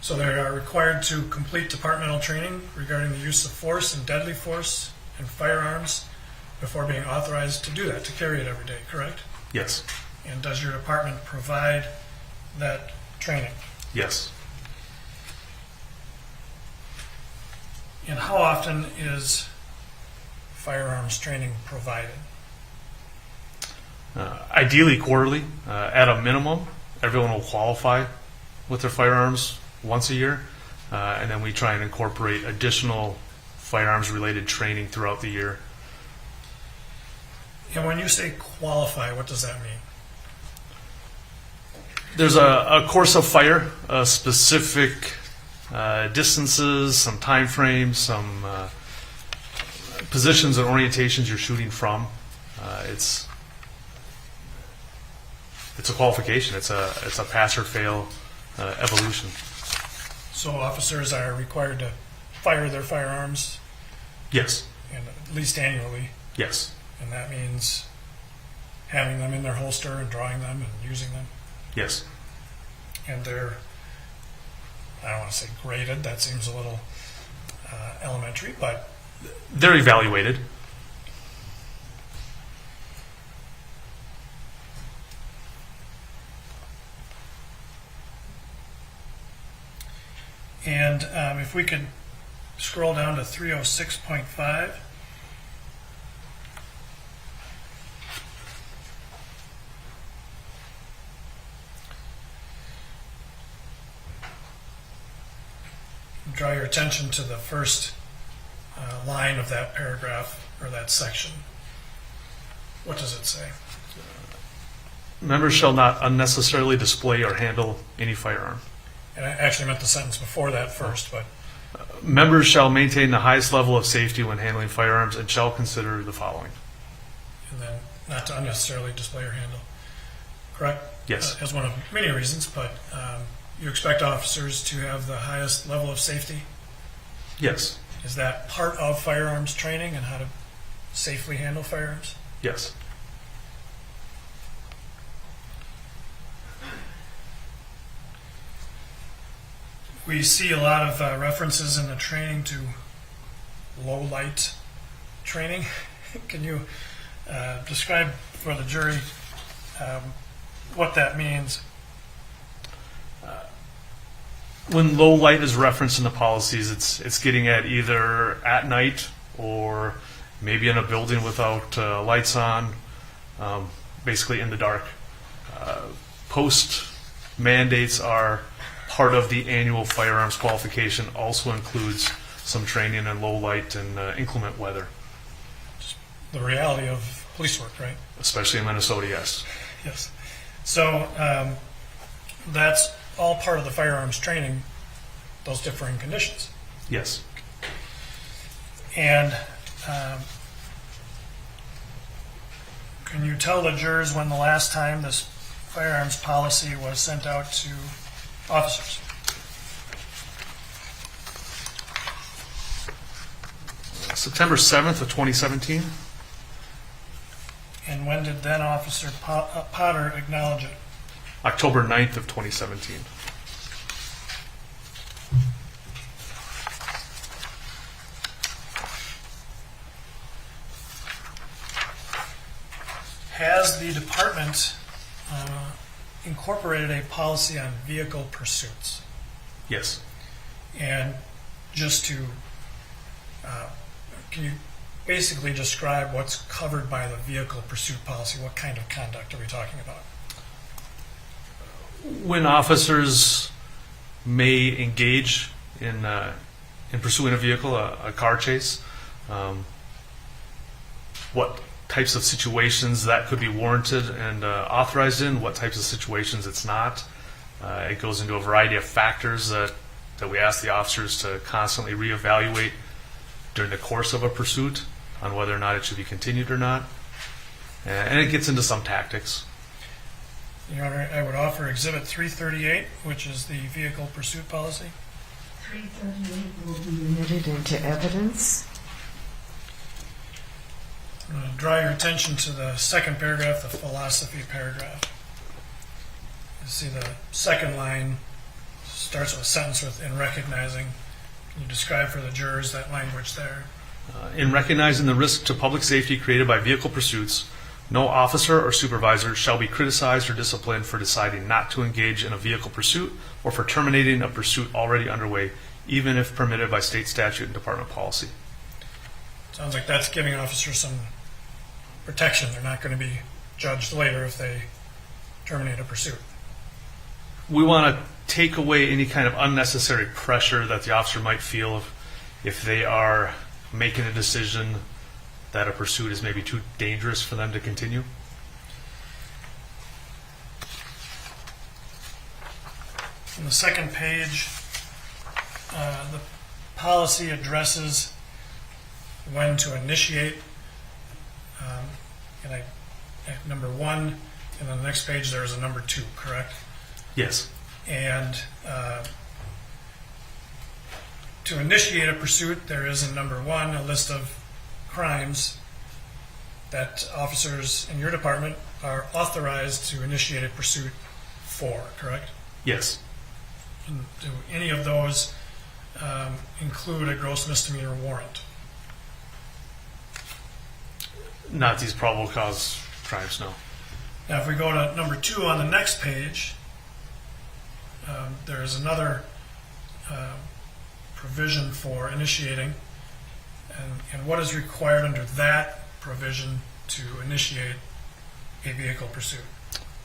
so they are required to complete departmental training regarding the use of force and deadly force and firearms before being authorized to do that, to carry it every day, correct? Yes. And does your department provide that training? Yes. And how often is firearms training provided? Ideally quarterly. At a minimum, everyone will qualify with their firearms once a year. and then we try and incorporate additional firearms-related training throughout the year. And when you say qualify, what does that mean? There's a course of fire, specific distances, some time frames, some positions and orientations you're shooting from. It's a qualification. It's a pass or fail evolution. So officers are required to fire their firearms, Yes. and at least annually, Yes. and that means having them in their holster and drawing them and using them. Yes. And they're, I don't want to say graded, that seems a little elementary, but They're evaluated. and if we could scroll down to 306.5. Draw your attention to the first line of that paragraph or that section. What does it say? Members shall not unnecessarily display or handle any firearm. And I actually meant the sentence before that first, but Members shall maintain the highest level of safety when handling firearms and shall consider the following. and then not to unnecessarily display or handle. Correct? Yes. As one of many reasons, but you expect officers to have the highest level of safety. Yes. Is that part of firearms training and how to safely handle firearms? Yes. We see a lot of references in the training to low light training. Can you describe for the jury what that means? When low light is referenced in the policies, it's getting at either at night or maybe in a building without lights on, basically in the dark. Post mandates are part of the annual firearms qualification, also includes some training in low light and inclement weather, The reality of police work, right? especially in Minnesota, yes. Yes. So that's all part of the firearms training, those differing conditions. Yes. And can you tell the jurors when the last time this firearms policy was sent out to officers? September 7th of 2017. And when did then Officer Potter acknowledge it? October 9th of 2017. Has the department incorporated a policy on vehicle pursuits? Yes. And just to, can you basically describe what's covered by the vehicle pursuit policy? What kind of conduct are we talking about? When officers may engage in pursuing a vehicle, a car chase, what types of situations that could be warranted and authorized in, what types of situations it's not. It goes into a variety of factors that we ask the officers to constantly reevaluate during the course of a pursuit on whether or not it should be continued or not. And it gets into some tactics. Your Honor, I would offer Exhibit 338, which is the vehicle pursuit policy. 338 will be admitted into evidence. I'm going to draw your attention to the second paragraph, the philosophy paragraph. You see the second line starts with a sentence with "in recognizing." Can you describe for the jurors that language there? In recognizing the risk to public safety created by vehicle pursuits, no officer or supervisor shall be criticized or disciplined for deciding not to engage in a vehicle pursuit or for terminating a pursuit already underway, even if permitted by state statute and department policy. Sounds like that's giving officers some protection. They're not going to be judged later if they terminate a pursuit. We want to take away any kind of unnecessary pressure that the officer might feel if they are making a decision that a pursuit is maybe too dangerous for them to continue. On the second page, the policy addresses when to initiate, at number 1, and on the next page there is a number 2, correct? Yes. And to initiate a pursuit, there is in number 1 a list of crimes that officers in your department are authorized to initiate a pursuit for, correct? Yes. And do any of those include a gross misdemeanor warrant? Not these probable cause crimes, no. Now, if we go to number 2 on the next page, there is another provision for initiating, and what is required under that provision to initiate a vehicle pursuit?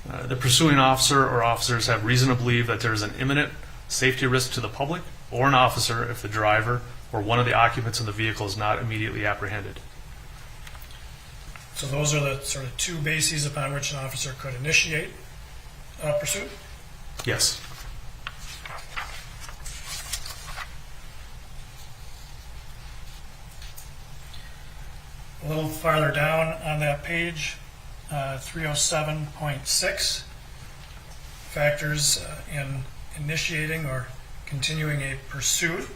The pursuing officer or officers have reason to believe that there is an imminent safety risk to the public or an officer if the driver or one of the occupants in the vehicle is not immediately apprehended. So those are the sort of 2 bases upon which an officer could initiate a pursuit? Yes. A little farther down on that page, 307.6, factors in initiating or continuing a pursuit.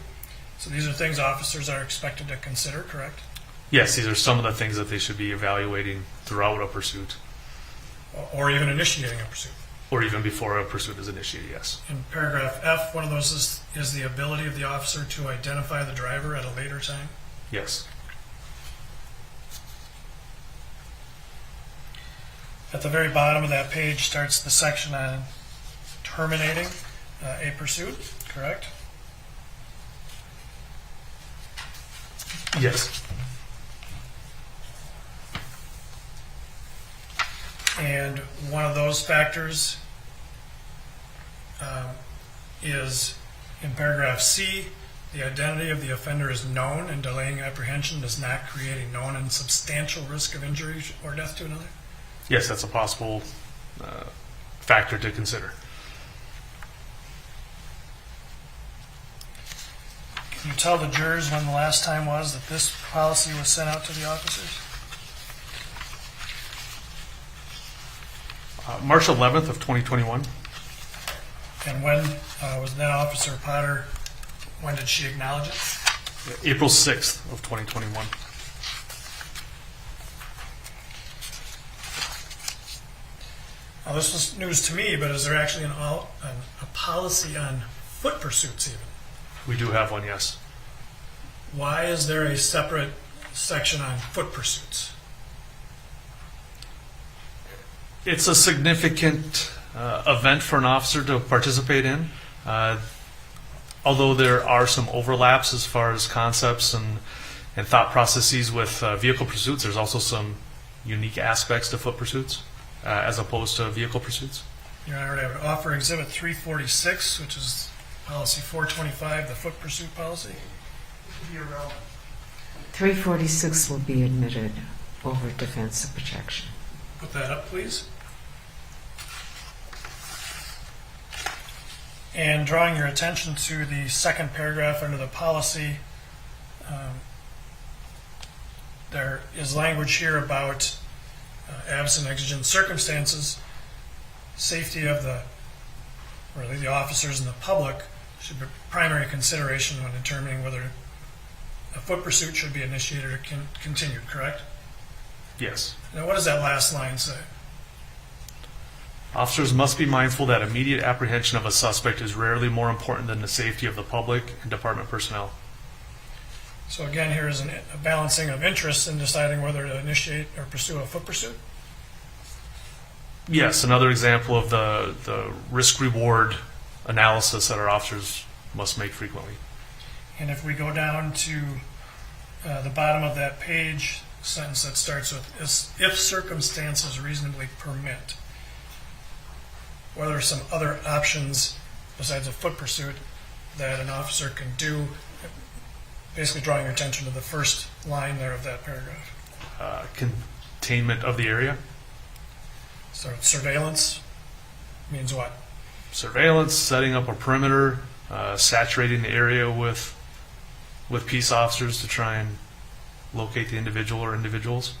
So these are things officers are expected to consider, correct? Yes, these are some of the things that they should be evaluating throughout a pursuit, Or even initiating a pursuit. or even before a pursuit is initiated, yes. In paragraph F, one of those is the ability of the officer to identify the driver at a later time. Yes. At the very bottom of that page starts the section on terminating a pursuit, correct? Yes. And one of those factors is in paragraph C, the identity of the offender is known and delaying apprehension does not create a known and substantial risk of injury or death to another. Yes, that's a possible factor to consider. Can you tell the jurors when the last time was that this policy was sent out to the officers? March 11th of 2021. And when was then Officer Potter, when did she acknowledge it? April 6th of 2021. Now, this was news to me, but is there actually a policy on foot pursuits even? We do have one, yes. Why is there a separate section on foot pursuits? It's a significant event for an officer to participate in. Although there are some overlaps as far as concepts and thought processes with vehicle pursuits, there's also some unique aspects to foot pursuits as opposed to vehicle pursuits. Your Honor, I would offer Exhibit 346, which is Policy 425, the foot pursuit policy. 346 will be admitted over defense of protection. Put that up, please. And drawing your attention to the second paragraph under the policy, there is language here about absent exigent circumstances, safety of the officers and the public should be primary consideration when determining whether a foot pursuit should be initiated or continued, correct? Yes. Now, what does that last line say? Officers must be mindful that immediate apprehension of a suspect is rarely more important than the safety of the public and department personnel. So again, here is a balancing of interests in deciding whether to initiate or pursue a foot pursuit. Yes, another example of the risk-reward analysis that our officers must make frequently. And if we go down to the bottom of that page, sentence that starts with, if circumstances reasonably permit, what are some other options besides a foot pursuit, that an officer can do, basically drawing your attention to the first line there of that paragraph. Containment of the area. So surveillance means what? Surveillance, setting up a perimeter, saturating the area with peace officers to try and locate the individual or individuals.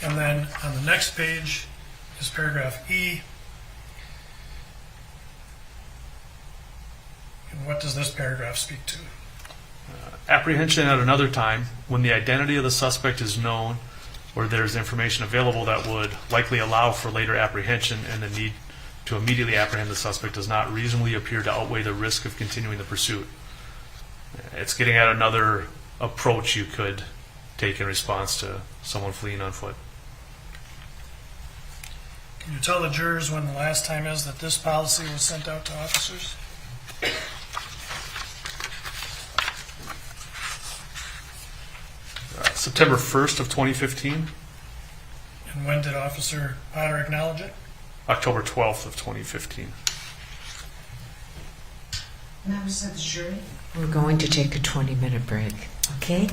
And then on the next page is paragraph E. And what does this paragraph speak to? Apprehension at another time when the identity of the suspect is known or there's information available that would likely allow for later apprehension and the need to immediately apprehend the suspect does not reasonably appear to outweigh the risk of continuing the pursuit. It's getting at another approach you could take in response to someone fleeing on foot. Can you tell the jurors when the last time is that this policy was sent out to officers? September 1st of 2015, And when did Officer Potter acknowledge it? October 12th of 2015. Members of the jury, We're going to take a 20-minute break, okay?